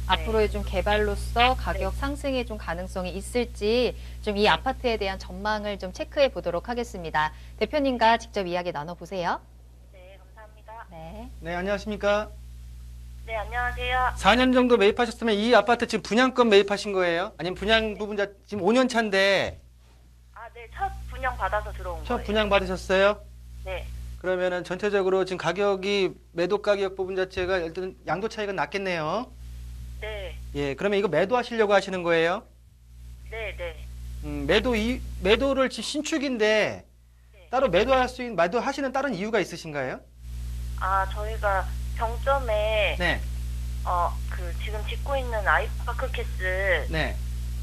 앞으로의 좀 개발로서 가격 상승의 좀 가능성이 있을지 좀 이 아파트에 대한 전망을 좀 체크해 보도록 하겠습니다. 대표님과 직접 이야기 나눠보세요.
네, 감사합니다.
네.
네, 안녕하십니까?
네, 안녕하세요.
4년 정도 매입하셨으면 이 아파트 지금 분양권 매입하신 거예요? 아니면 분양 부분 지금 5년 차인데
네, 첫 분양 받아서 들어온
첫
거예요.
분양 받으셨어요?
네,
그러면은 전체적으로 지금 가격이 매도 가격 부분 자체가 일단 양도 차이가 났겠네요.
네,
예, 그러면 이거 매도하시려고 하시는 거예요?
네, 네.
매도를 지금 신축인데
네.
따로 매도하시는 다른 이유가 있으신가요?
저희가 정점에
네,
지금 짓고 있는 아이파크 캐슬,
네.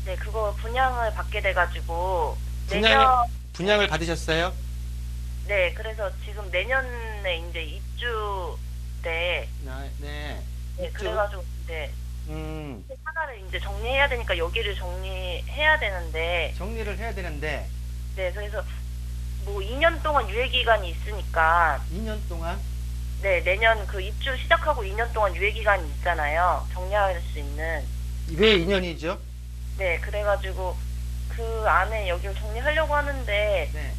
네, 그거 분양을 받게 돼가지고 내년,
분양을 받으셨어요?
네, 그래서 지금 내년에 이제 입주 때,
네.
네,
입주?
그래가지고 이제 하나를 이제 정리해야 되니까 여기를 정리해야 되는데,
정리를 해야 되는데
네, 그래서 뭐 2년 동안 유예 기간이 있으니까,
2년 동안
네, 내년 그 입주 시작하고 2년 동안 유예 기간이 있잖아요. 정리할 수 있는.
왜 2년이죠?
네, 그래가지고 그 안에 여기를 정리하려고 하는데
네.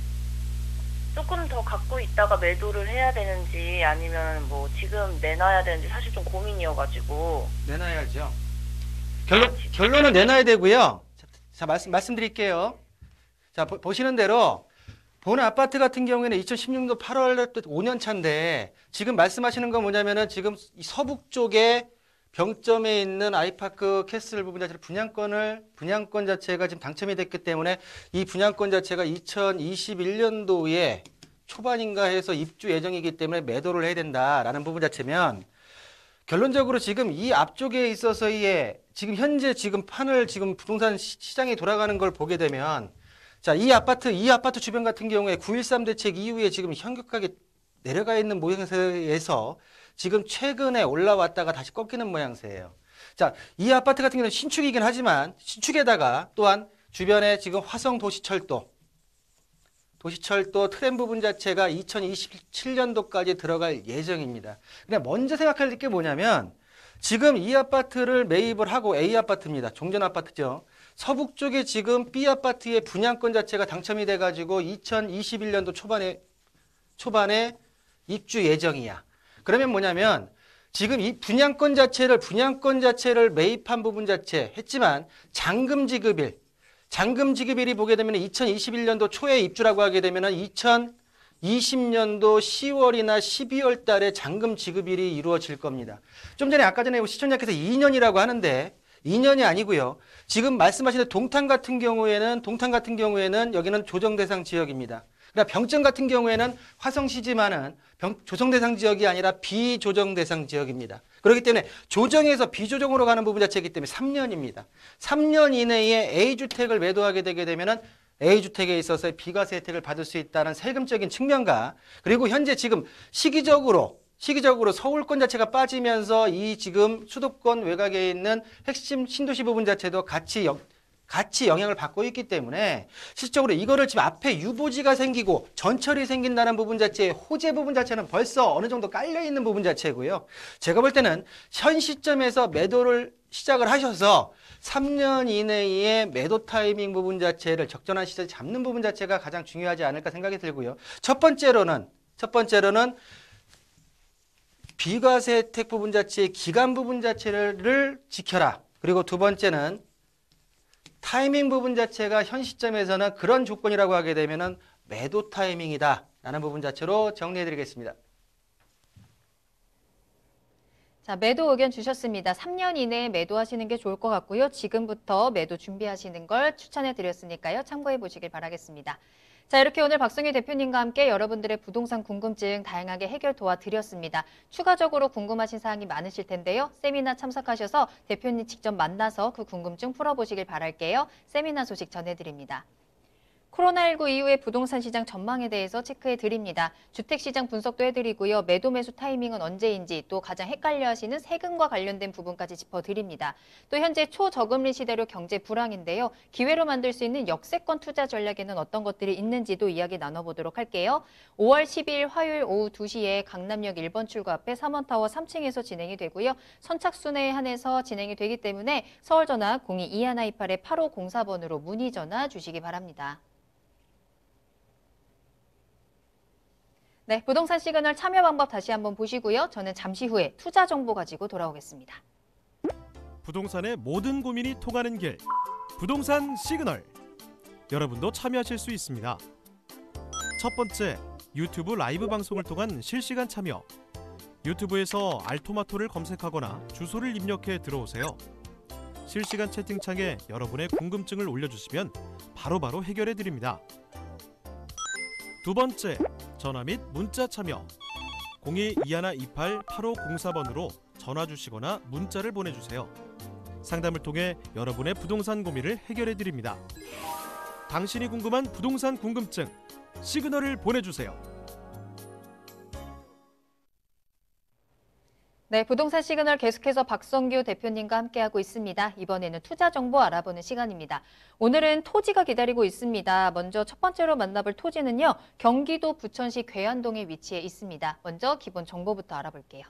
조금 더 갖고 있다가 매도를 해야 되는지 아니면 뭐 지금 내놔야 되는지 사실 좀 고민이어가지고.
내놔야죠. 결론은 내놔야 되고요. 자, 말씀드릴게요. 자, 보시는 대로 본 아파트 같은 경우에는 2016년도 8월 5년 차인데 지금 말씀하시는 건 뭐냐면은 지금 이 서북 쪽에 병점에 있는 아이파크 캐슬 부분 자체를 분양권 자체가 지금 당첨이 됐기 때문에 이 분양권 자체가 2021년도에 초반인가 해서 입주 예정이기 때문에 매도를 해야 된다라는 부분 자체면 결론적으로 지금 이 앞쪽에 있어서의 지금 현재 지금 판을 지금 부동산 시장이 돌아가는 걸 보게 되면 자, 이 아파트 주변 같은 경우에 9.13 대책 이후에 지금 현격하게 내려가 있는 모양새에서 지금 최근에 올라왔다가 다시 꺾이는 모양새예요. 자, 이 아파트 같은 경우는 신축이긴 하지만 신축에다가 또한 주변에 지금 화성 도시철도 트램 부분 자체가 2027년도까지 들어갈 예정입니다. 그냥 먼저 생각할 게 뭐냐면 지금 이 아파트를 매입을 하고 A 아파트입니다. 종전 아파트죠. 서북 쪽에 지금 B 아파트의 분양권 자체가 당첨이 돼가지고 2021년도 초반에 입주 예정이야. 그러면 뭐냐면 지금 이 분양권 자체를 매입한 부분 자체 했지만 잔금 지급일이 보게 되면 2021년도 초에 입주라고 하게 되면 2020년도 10월이나 12월 달에 잔금 지급일이 이루어질 겁니다. 좀 전에 아까 전에 시청자께서 2년이라고 하는데 2년이 아니고요. 지금 말씀하신 동탄 같은 경우에는 여기는 조정 대상 지역입니다. 그러나 병점 같은 경우에는 화성시지만은 조정 대상 지역이 아니라 비조정 대상 지역입니다. 그렇기 때문에 조정에서 비조정으로 가는 부분 자체이기 때문에 3년입니다. 3년 이내에 A주택을 매도하게 되게 되면은 A주택에 있어서 비과세 혜택을 받을 수 있다는 세금적인 측면과 그리고 현재 지금 시기적으로 서울권 자체가 빠지면서 이 지금 수도권 외곽에 있는 핵심 신도시 부분 자체도 같이 영향을 받고 있기 때문에 실질적으로 이거를 지금 앞에 유보지가 생기고 전철이 생긴다는 부분 자체의 호재 부분 자체는 벌써 어느 정도 깔려 있는 부분 자체고요. 제가 볼 때는 현 시점에서 매도를 시작을 하셔서 3년 이내에 매도 타이밍 부분 자체를 적절한 시세에 잡는 부분 자체가 가장 중요하지 않을까 생각이 들고요. 첫 번째로는 비과세 혜택 부분 자체의 기간 부분 자체를 지켜라. 그리고 두 번째는 타이밍 부분 자체가 현 시점에서는 그런 조건이라고 하게 되면은 매도 타이밍이다 라는 부분 자체로 정리해 드리겠습니다.
자, 매도 의견 주셨습니다. 3년 이내에 매도하시는 게 좋을 것 같고요. 지금부터 매도 준비하시는 걸 추천해 드렸으니까요. 참고해 보시길 바라겠습니다. 자, 이렇게 오늘 박성희 대표님과 함께 여러분들의 부동산 궁금증 다양하게 해결 도와드렸습니다. 추가적으로 궁금하신 사항이 많으실 텐데요. 세미나 참석하셔서 대표님 직접 만나서 그 궁금증 풀어보시길 바랄게요. 세미나 소식 전해드립니다. 코로나19 이후의 부동산 시장 전망에 대해서 체크해 드립니다. 주택시장 분석도 해드리고요. 매도 매수 타이밍은 언제인지 또 가장 헷갈려하시는 세금과 관련된 부분까지 짚어드립니다. 또 현재 초저금리 시대로 경제 불황인데요. 기회로 만들 수 있는 역세권 투자 전략에는 어떤 것들이 있는지도 이야기 나눠보도록 할게요. 5월 10일 화요일 오후 2시에 강남역 1번 출구 앞에 3원타워 3층에서 진행이 되고요. 선착순에 한해서 진행이 되기 때문에 서울전화 02-2128-8504번으로 문의 전화 주시기 바랍니다. 네, 부동산 시그널 참여 방법 다시 한번 보시고요. 저는 잠시 후에 투자 정보 가지고 돌아오겠습니다.
부동산의 모든 고민이 통하는 길, 부동산 시그널. 여러분도 참여하실 수 있습니다. 첫 번째, 유튜브 라이브 방송을 통한 실시간 참여. 유튜브에서 알토마토를 검색하거나 주소를 입력해 들어오세요. 실시간 채팅창에 여러분의 궁금증을 올려주시면 바로바로 해결해 드립니다. 두 번째, 전화 및 문자 참여. 02-2128-8504번으로 전화 주시거나 문자를 보내주세요. 상담을 통해 여러분의 부동산 고민을 해결해 드립니다. 당신이 궁금한 부동산 궁금증, 시그널을 보내주세요.
네, 부동산 시그널 계속해서 박성규 대표님과 함께하고 있습니다. 이번에는 투자 정보 알아보는 시간입니다. 오늘은 토지가 기다리고 있습니다. 먼저 첫 번째로 만나볼 토지는요. 경기도 부천시 괴안동에 위치해 있습니다. 먼저 기본 정보부터 알아볼게요.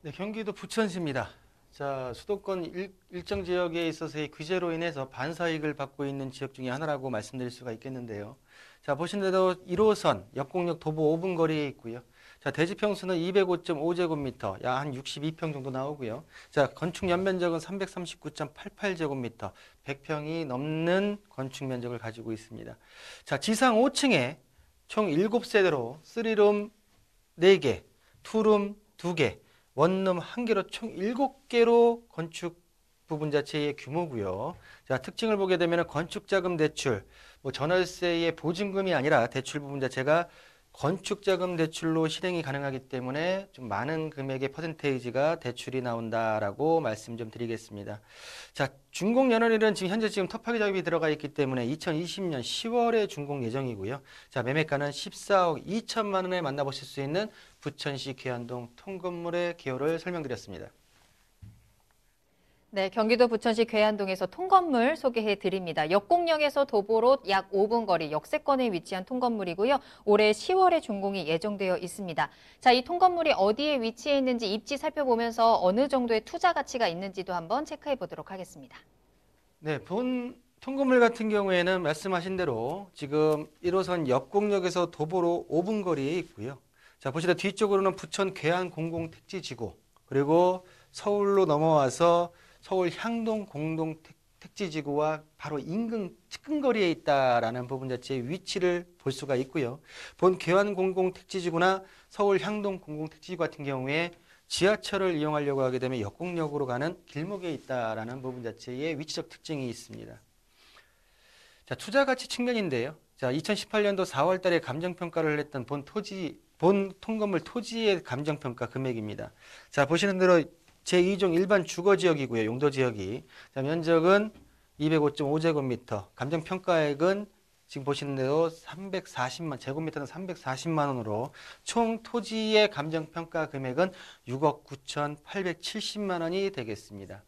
네, 경기도 부천시입니다. 자, 수도권 일정 지역에 있어서의 규제로 인해서 반사이익을 받고 있는 지역 중에 하나라고 말씀드릴 수가 있겠는데요. 자, 보신 대로 1호선 역곡역 도보 5분 거리에 있고요. 자, 대지 평수는 205.5제곱미터, 약 한 62평 정도 나오고요. 자, 건축 연면적은 339.88제곱미터, 100평이 넘는 건축 면적을 가지고 있습니다. 자, 지상 5층에 총 7세대로 3룸 4개, 2룸 2개, 원룸 1개로 총 7개로 건축 부분 자체의 규모고요. 자, 특징을 보게 되면 건축자금 대출, 전월세의 보증금이 아니라 대출 부분 자체가 건축자금 대출로 실행이 가능하기 때문에 좀 많은 금액의 퍼센테이지가 대출이 나온다라고 말씀 좀 드리겠습니다. 자, 준공 연원일은 현재 터프하게 작업이 들어가 있기 때문에 2020년 10월에 준공 예정이고요. 자, 매매가는 14억 2천만 원에 만나보실 수 있는 부천시 계안동 통건물의 개요를 설명드렸습니다.
네, 경기도 부천시 괴안동에서 통건물 소개해 드립니다. 역곡역에서 도보로 약 5분 거리 역세권에 위치한 통건물이고요. 올해 10월에 준공이 예정되어 있습니다. 자, 이 통건물이 어디에 위치해 있는지 입지 살펴보면서 어느 정도의 투자 가치가 있는지도 한번 체크해 보도록 하겠습니다.
네, 본 통건물 같은 경우에는 말씀하신 대로 지금 1호선 역곡역에서 도보로 5분 거리에 있고요. 자, 보시다 뒤쪽으로는 부천 괴안 공공택지지구, 그리고 서울로 넘어와서 서울 향동 공동 택지지구와 바로 인근 측근거리에 있다라는 부분 자체의 위치를 볼 수가 있고요. 본 괴안 공공 택지지구나 서울 향동 공공 택지지구 같은 경우에 지하철을 이용하려고 하게 되면 역곡역으로 가는 길목에 있다라는 부분 자체의 위치적 특징이 있습니다. 자, 투자 가치 측면인데요. 자, 2018년도 4월 달에 감정평가를 했던 본 통건물 토지의 감정평가 금액입니다. 자, 보시는 대로 제2종 일반 주거지역이고요. 용도지역이. 자, 면적은 205.5제곱미터, 감정평가액은 지금 보시는 대로 340만, 제곱미터는 340만 원으로 총 토지의 감정평가 금액은 6억 9,870만 원이 되겠습니다.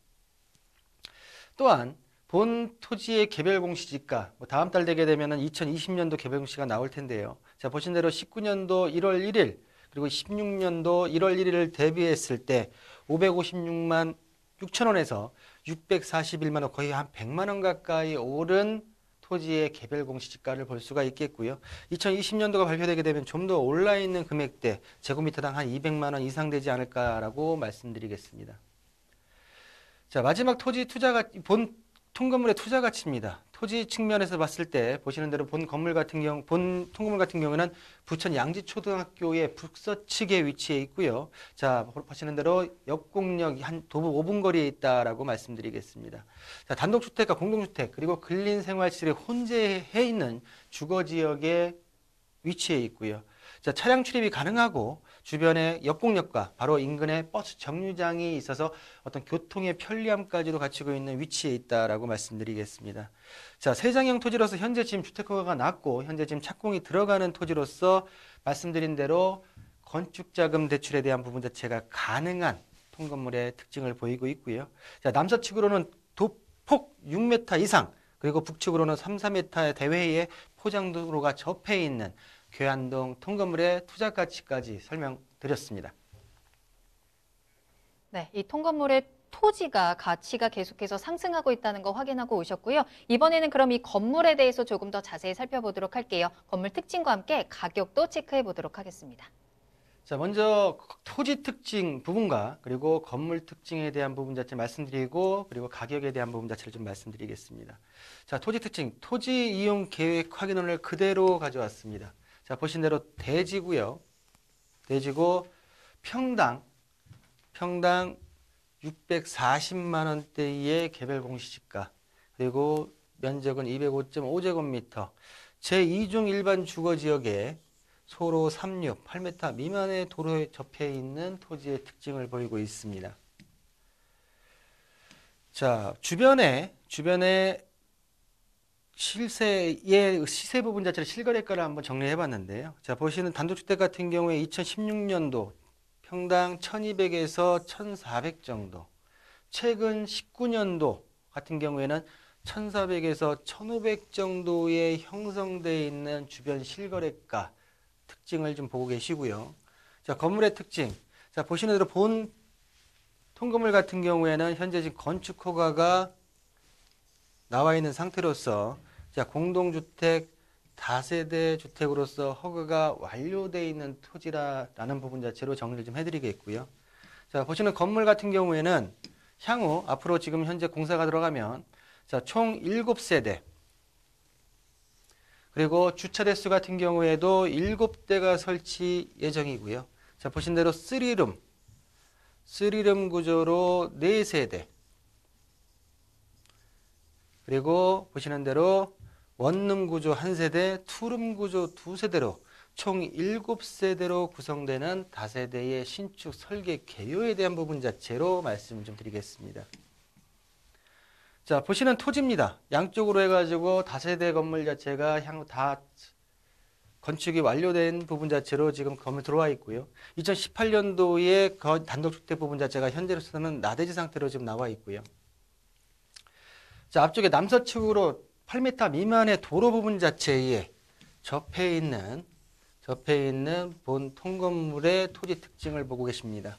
또한 본 토지의 개별 공시지가, 다음 달 되게 되면은 2020년도 개별 공시가 나올 텐데요. 자, 보신 대로 19년도 1월 1일, 그리고 16년도 1월 1일을 대비했을 때 556만 6천 원에서 641만 원, 거의 한 100만 원 가까이 오른 토지의 개별 공시지가를 볼 수가 있겠고요. 2020년도가 발표되게 되면 좀 더 올라 있는 금액대, 제곱미터당 한 200만 원 이상 되지 않을까라고 말씀드리겠습니다. 자, 마지막 본 통건물의 투자 가치입니다. 토지 측면에서 봤을 때 보시는 대로 본 통건물 같은 경우는 부천 양지초등학교의 북서측에 위치해 있고요. 자, 보시는 대로 역곡역 한 도보 5분 거리에 있다라고 말씀드리겠습니다. 자, 단독주택과 공동주택 그리고 근린생활시설이 혼재해 있는 주거지역에 위치해 있고요. 자, 차량 출입이 가능하고 주변에 역곡역과 바로 인근에 버스 정류장이 있어서 어떤 교통의 편리함까지도 갖추고 있는 위치에 있다라고 말씀드리겠습니다. 자, 세장형 토지로서 현재 지금 주택허가가 났고 현재 지금 착공이 들어가는 토지로서 말씀드린 대로 건축자금 대출에 대한 부분 자체가 가능한 통건물의 특징을 보이고 있고요. 자, 남서측으로는 도폭 6m 이상, 그리고 북측으로는 3, 4m의 대외의 포장도로가 접해 있는 괴안동 통건물의 투자 가치까지 설명드렸습니다.
네, 이 통건물의 토지가 가치가 계속해서 상승하고 있다는 거 확인하고 오셨고요. 이번에는 그럼 이 건물에 대해서 조금 더 자세히 살펴보도록 할게요. 건물 특징과 함께 가격도 체크해 보도록 하겠습니다.
자, 먼저 토지 특징 부분과 그리고 건물 특징에 대한 부분 자체 말씀드리고, 그리고 가격에 대한 부분 자체를 좀 말씀드리겠습니다. 자, 토지 특징, 토지 이용 계획 확인원을 그대로 가져왔습니다. 자, 보신 대로 대지고요. 대지고 평당 640만 원대의 개별 공시지가, 그리고 면적은 205.5제곱미터, 제2종 일반 주거지역에 소로 36, 8m 미만의 도로에 접해 있는 토지의 특징을 보이고 있습니다. 자, 주변에 시세 부분 자체를 실거래가를 한번 정리해 봤는데요. 자, 보시는 단독주택 같은 경우에 2016년도 평당 1200에서 1400 정도, 최근 19년도 같은 경우에는 1400에서 1500 정도의 형성되어 있는 주변 실거래가 특징을 좀 보고 계시고요. 자, 건물의 특징. 자, 보시는 대로 본 통건물 같은 경우에는 현재 지금 건축 허가가 나와 있는 상태로서, 자, 공동주택 다세대 주택으로서 허가가 완료되어 있는 토지라는 부분 자체로 정리를 좀 해드리겠고요. 자, 보시는 건물 같은 경우에는 향후 앞으로 지금 현재 공사가 들어가면 자, 총 7세대 그리고 주차 대수 같은 경우에도 7대가 설치 예정이고요. 자, 보신 대로 3룸 구조로 4세대 그리고 보시는 대로 원룸 구조 1세대, 투룸 구조 2세대로 총 7세대로 구성되는 다세대의 신축 설계 개요에 대한 부분 자체로 말씀을 좀 드리겠습니다. 자, 보시는 토지입니다. 양쪽으로 해가지고 다세대 건물 자체가 향후 다 건축이 완료된 부분 자체로 지금 건물 들어와 있고요. 2018년도에 단독주택 부분 자체가 현재로서는 나대지 상태로 지금 나와 있고요. 자, 앞쪽에 남서측으로 8m 미만의 도로 부분 자체에 접해 있는 본 통건물의 토지 특징을 보고 계십니다.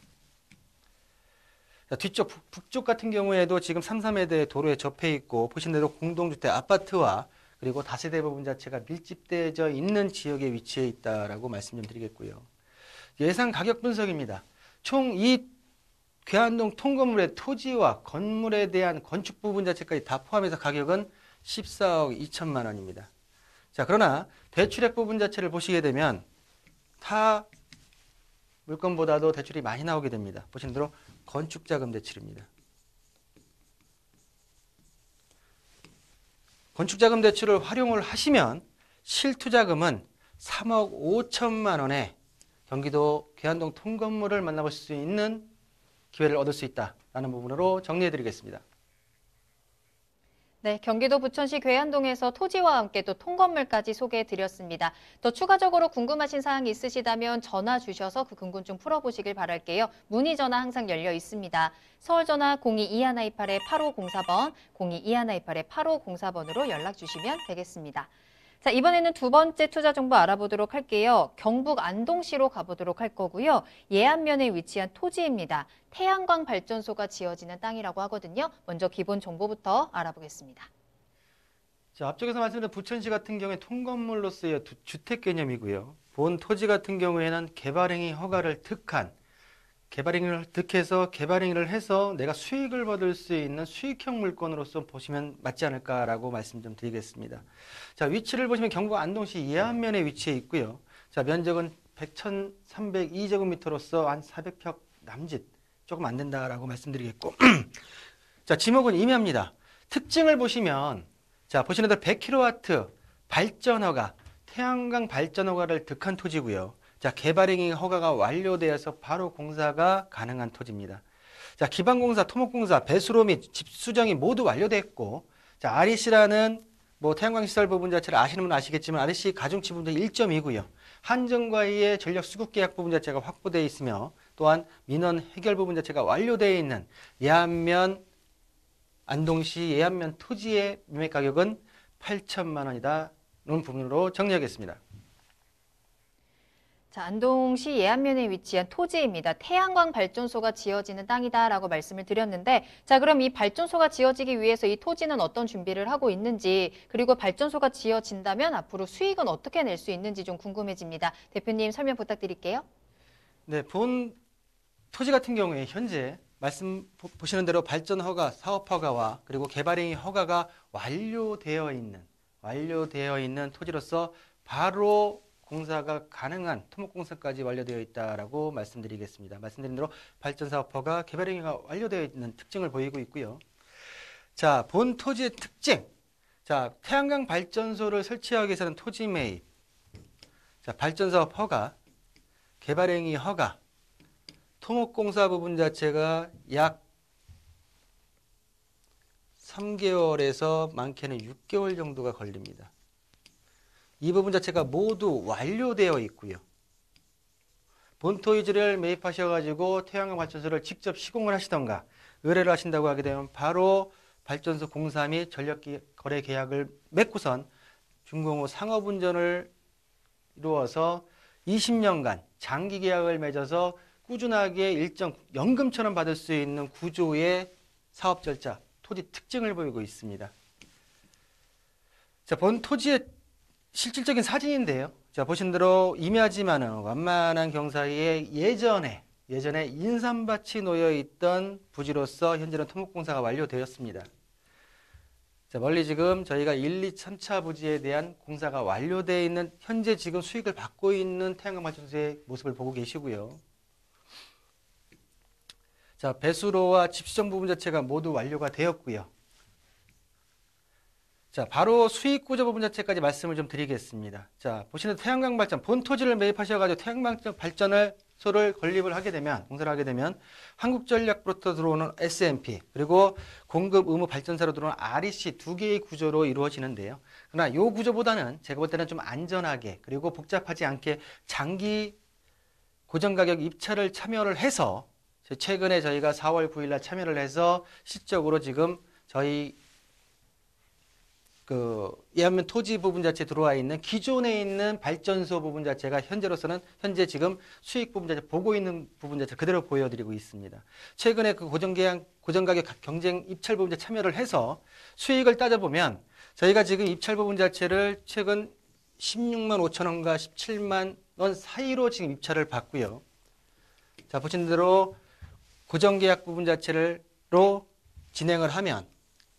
자, 뒤쪽 북쪽 같은 경우에도 지금 3, 4m의 도로에 접해 있고 보신 대로 공동주택 아파트와 그리고 다세대 부분 자체가 밀집되어 있는 지역에 위치해 있다라고 말씀 좀 드리겠고요. 예상 가격 분석입니다. 총 이 괴한동 통건물의 토지와 건물에 대한 건축 부분 자체까지 다 포함해서 가격은 14억 2천만 원입니다. 자, 그러나 대출액 부분 자체를 보시게 되면 타 물건보다도 대출이 많이 나오게 됩니다. 보시는 대로 건축자금 대출입니다. 건축자금 대출을 활용을 하시면 실투자금은 3억 5천만 원에 경기도 괴한동 통건물을 만나보실 수 있는 기회를 얻을 수 있다는 부분으로 정리해 드리겠습니다.
네, 경기도 부천시 괴한동에서 토지와 함께 또 통건물까지 소개해 드렸습니다. 더 추가적으로 궁금하신 사항이 있으시다면 전화 주셔서 그 궁금증 풀어보시길 바랄게요. 문의 전화 항상 열려 있습니다. 서울 전화 02-2128-8504번, 02-2128-8504번으로 연락 주시면 되겠습니다. 자, 이번에는 두 번째 투자 정보 알아보도록 할게요. 경북 안동시로 가보도록 할 거고요. 예안면에 위치한 토지입니다. 태양광 발전소가 지어지는 땅이라고 하거든요. 먼저 기본 정보부터 알아보겠습니다.
자, 앞쪽에서 말씀드린 부천시 같은 경우에 통건물로서의 주택 개념이고요. 본 토지 같은 경우에는 개발행위 허가를 개발행위를 해서 내가 수익을 받을 수 있는 수익형 물건으로서 보시면 맞지 않을까라고 말씀 좀 드리겠습니다. 자, 위치를 보시면 경북 안동시 예안면에 위치해 있고요. 자, 면적은 100,302제곱미터로서 한 400평 남짓 조금 안 된다라고 말씀드리겠고 자, 지목은 임야입니다. 특징을 보시면 자, 보시는 대로 100kW 발전허가 태양광 발전허가를 득한 토지고요. 자, 개발행위 허가가 완료되어서 바로 공사가 가능한 토지입니다. 자, 기반공사, 토목공사, 배수로 및 집수정이 모두 완료됐고, 자, REC라는 태양광 시설 부분 자체를 아시는 분은 아시겠지만 REC 가중치 부분 1.2고요. 한전과의 전력 수급 계약 부분 자체가 확보되어 있으며 또한 민원 해결 부분 자체가 완료되어 있는 안동시 예안면 토지의 매매 가격은 8천만 원이다는 부분으로 정리하겠습니다.
자, 안동시 예안면에 위치한 토지입니다. 태양광 발전소가 지어지는 땅이다라고 말씀을 드렸는데, 자, 그럼 이 발전소가 지어지기 위해서 이 토지는 어떤 준비를 하고 있는지, 그리고 발전소가 지어진다면 앞으로 수익은 어떻게 낼 수 있는지 좀 궁금해집니다. 대표님 설명 부탁드릴게요.
네, 본 토지 같은 경우에 현재 말씀 보시는 대로 발전 허가, 사업 허가와 그리고 개발행위 허가가 완료되어 있는 토지로서 바로 공사가 가능한 토목공사까지 완료되어 있다라고 말씀드리겠습니다. 말씀드린 대로 발전사업허가 개발행위가 완료되어 있는 특징을 보이고 있고요. 자, 본 토지의 특징. 자, 태양광 발전소를 설치하기 위해서는 토지 매입. 자, 발전사업 허가, 개발행위 허가, 토목공사 부분 자체가 약 3개월에서 많게는 6개월 정도가 걸립니다. 이 부분 자체가 모두 완료되어 있고요. 본 토지를 매입하셔가지고 태양광 발전소를 직접 시공을 하시던가 의뢰를 하신다고 하게 되면 바로 발전소 공사 및 전력 거래 계약을 맺고선 준공후 상업운전을 이루어서 20년간 장기 계약을 맺어서 꾸준하게 일정 연금처럼 받을 수 있는 구조의 사업 절차, 토지 특징을 보이고 있습니다. 자, 본 토지의 실질적인 사진인데요. 자, 보신 대로 임야지만은 완만한 경사에 예전에 인삼밭이 놓여 있던 부지로서 현재는 토목공사가 완료되었습니다. 자, 멀리 지금 저희가 1, 2, 3차 부지에 대한 공사가 완료되어 있는 현재 지금 수익을 받고 있는 태양광 발전소의 모습을 보고 계시고요. 자, 배수로와 집수정 부분 자체가 모두 완료가 되었고요. 자, 바로 수익 구조 부분 자체까지 말씀을 좀 드리겠습니다. 자, 보시는 태양광 발전 본 토지를 매입하셔가지고 태양광 발전소를 건립을 하게 되면, 공사를 하게 되면 한국전력으로부터 들어오는 SMP 그리고 공급 의무 발전사로 들어오는 REC 두 개의 구조로 이루어지는데요. 그러나 이 구조보다는 제가 볼 때는 좀 안전하게 그리고 복잡하지 않게 장기 고정가격 입찰을 참여를 해서 최근에 저희가 4월 9일 날 참여를 해서 실적으로 지금 저희 예안면 토지 부분 자체 들어와 있는 기존에 있는 발전소 부분 자체가 현재 지금 수익 부분 자체 보고 있는 부분 자체 그대로 보여드리고 있습니다. 최근에 그 고정가격 경쟁 입찰 부분 자체 참여를 해서 수익을 따져보면 저희가 지금 입찰 부분 자체를 최근 16만 5천 원과 17만 원 사이로 지금 입찰을 받고요. 자, 보신 대로 고정계약 부분 자체로 진행을 하면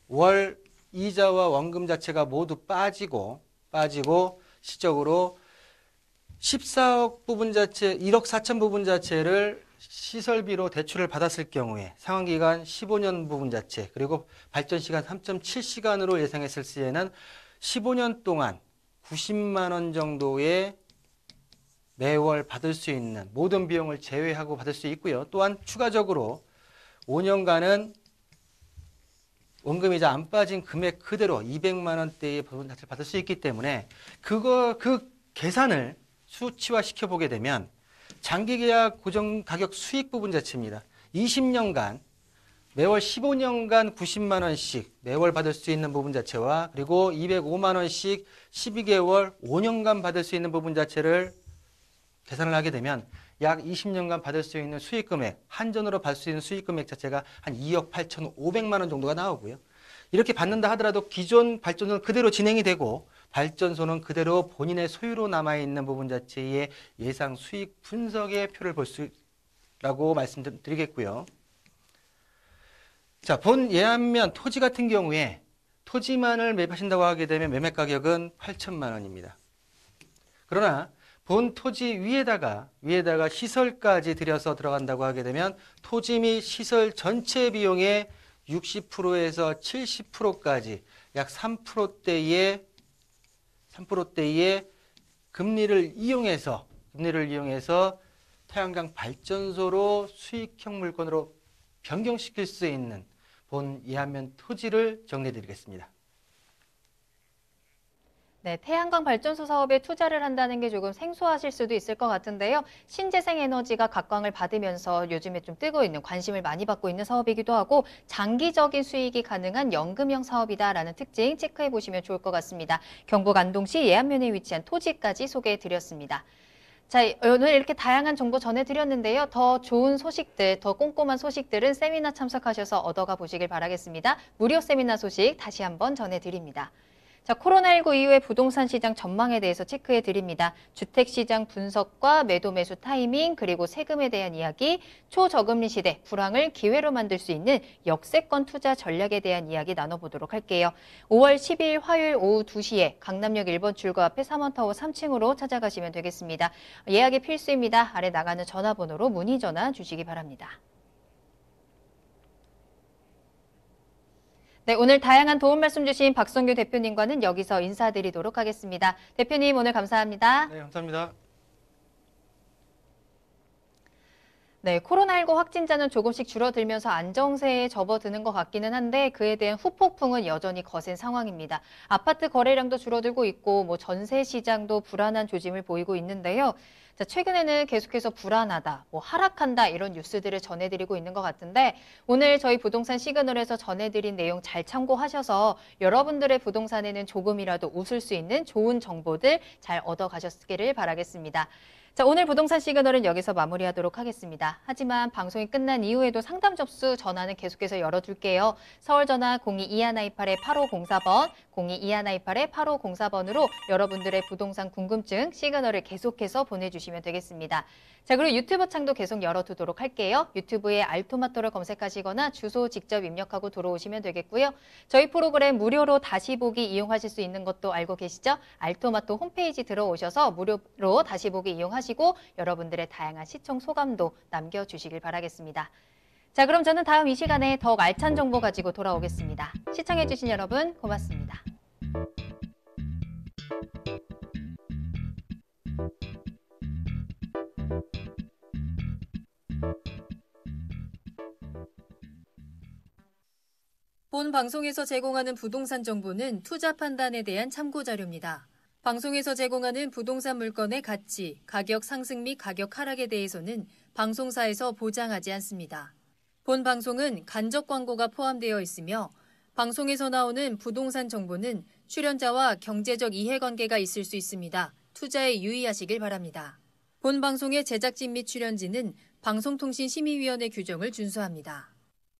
월 이자와 원금 자체가 모두 빠지고 실적으로 14억 부분 자체, 1억 4천 부분 자체를 시설비로 대출을 받았을 경우에 상환기간 15년 부분 자체 그리고 발전시간 3.7시간으로 예상했을 시에는 15년 동안 90만 원 정도의 매월 받을 수 있는 모든 비용을 제외하고 받을 수 있고요. 또한 추가적으로 5년간은 원금이자 안 빠진 금액 그대로 200만 원대의 부분 자체를 받을 수 있기 때문에 그 계산을 수치화 시켜보게 되면 장기계약 고정가격 수익 부분 자체입니다. 20년간 매월 15년간 90만 원씩 매월 받을 수 있는 부분 자체와 그리고 205만 원씩 12개월 5년간 받을 수 있는 부분 자체를 계산을 하게 되면 약 20년간 받을 수 있는 수익 금액, 한전으로 받을 수 있는 수익 금액 자체가 한 2억 8,500만 원 정도가 나오고요. 이렇게 받는다 하더라도 기존 발전소는 그대로 진행이 되고 발전소는 그대로 본인의 소유로 남아있는 부분 자체의 예상 수익 분석의 표를 볼 수라고 말씀드리겠고요. 자, 본 예안면 토지 같은 경우에 토지만을 매입하신다고 하게 되면 매매 가격은 8천만 원입니다. 그러나 본 토지 위에다가 시설까지 들여서 들어간다고 하게 되면 토지 및 시설 전체 비용의 60%에서 70%까지 약 3%대의 금리를 이용해서 태양광 발전소로 수익형 물건으로 변경시킬 수 있는 본 예안면 토지를 정리해 드리겠습니다.
네, 태양광 발전소 사업에 투자를 한다는 게 조금 생소하실 수도 있을 것 같은데요. 신재생 에너지가 각광을 받으면서 요즘에 좀 뜨고 있는, 관심을 많이 받고 있는 사업이기도 하고 장기적인 수익이 가능한 연금형 사업이다라는 특징 체크해 보시면 좋을 것 같습니다. 경북 안동시 예안면에 위치한 토지까지 소개해 드렸습니다. 자, 오늘 이렇게 다양한 정보 전해드렸는데요. 더 좋은 소식들, 더 꼼꼼한 소식들은 세미나 참석하셔서 얻어가 보시길 바라겠습니다. 무료 세미나 소식 다시 한번 전해드립니다. 자, 코로나19 이후의 부동산 시장 전망에 대해서 체크해 드립니다. 주택시장 분석과 매도 매수 타이밍, 그리고 세금에 대한 이야기, 초저금리 시대 불황을 기회로 만들 수 있는 역세권 투자 전략에 대한 이야기 나눠보도록 할게요. 5월 10일 화요일 오후 2시에 강남역 1번 출구 앞에 3원타워 3층으로 찾아가시면 되겠습니다. 예약이 필수입니다. 아래 나가는 전화번호로 문의 전화 주시기 바랍니다. 네, 오늘 다양한 도움 말씀 주신 박성규 대표님과는 여기서 인사드리도록 하겠습니다. 대표님, 오늘 감사합니다.
네, 감사합니다.
네, 코로나19 확진자는 조금씩 줄어들면서 안정세에 접어드는 것 같기는 한데 그에 대한 후폭풍은 여전히 거센 상황입니다. 아파트 거래량도 줄어들고 있고 전세 시장도 불안한 조짐을 보이고 있는데요. 자, 최근에는 계속해서 불안하다, 하락한다 이런 뉴스들을 전해드리고 있는 것 같은데 오늘 저희 부동산 시그널에서 전해드린 내용 잘 참고하셔서 여러분들의 부동산에는 조금이라도 웃을 수 있는 좋은 정보들 잘 얻어가셨기를 바라겠습니다. 자, 오늘 부동산 시그널은 여기서 마무리하도록 하겠습니다. 하지만 방송이 끝난 이후에도 상담 접수 전화는 계속해서 열어둘게요. 서울 전화 02-2128-8504번, 02-2128-8504번으로 여러분들의 부동산 궁금증 시그널을 계속해서 보내주시면 되겠습니다. 자, 그리고 유튜브 창도 계속 열어두도록 할게요. 유튜브에 알토마토를 검색하시거나 주소 직접 입력하고 들어오시면 되겠고요. 저희 프로그램 무료로 다시 보기 이용하실 수 있는 것도 알고 계시죠? 알토마토 홈페이지 들어오셔서 무료로 다시 보기 이용하시고 여러분들의 다양한 시청 소감도 남겨주시길 바라겠습니다. 자, 그럼 저는 다음 이 시간에 더욱 알찬 정보 가지고 돌아오겠습니다. 시청해주신 여러분 고맙습니다.
본 방송에서 제공하는 부동산 정보는 투자 판단에 대한 참고 자료입니다. 방송에서 제공하는 부동산 물건의 가치, 가격 상승 및 가격 하락에 대해서는 방송사에서 보장하지 않습니다. 본 방송은 간접 광고가 포함되어 있으며 방송에서 나오는 부동산 정보는 출연자와 경제적 이해관계가 있을 수 있습니다. 투자에 유의하시길 바랍니다. 본 방송의 제작진 및 출연진은 방송통신심의위원회 규정을 준수합니다.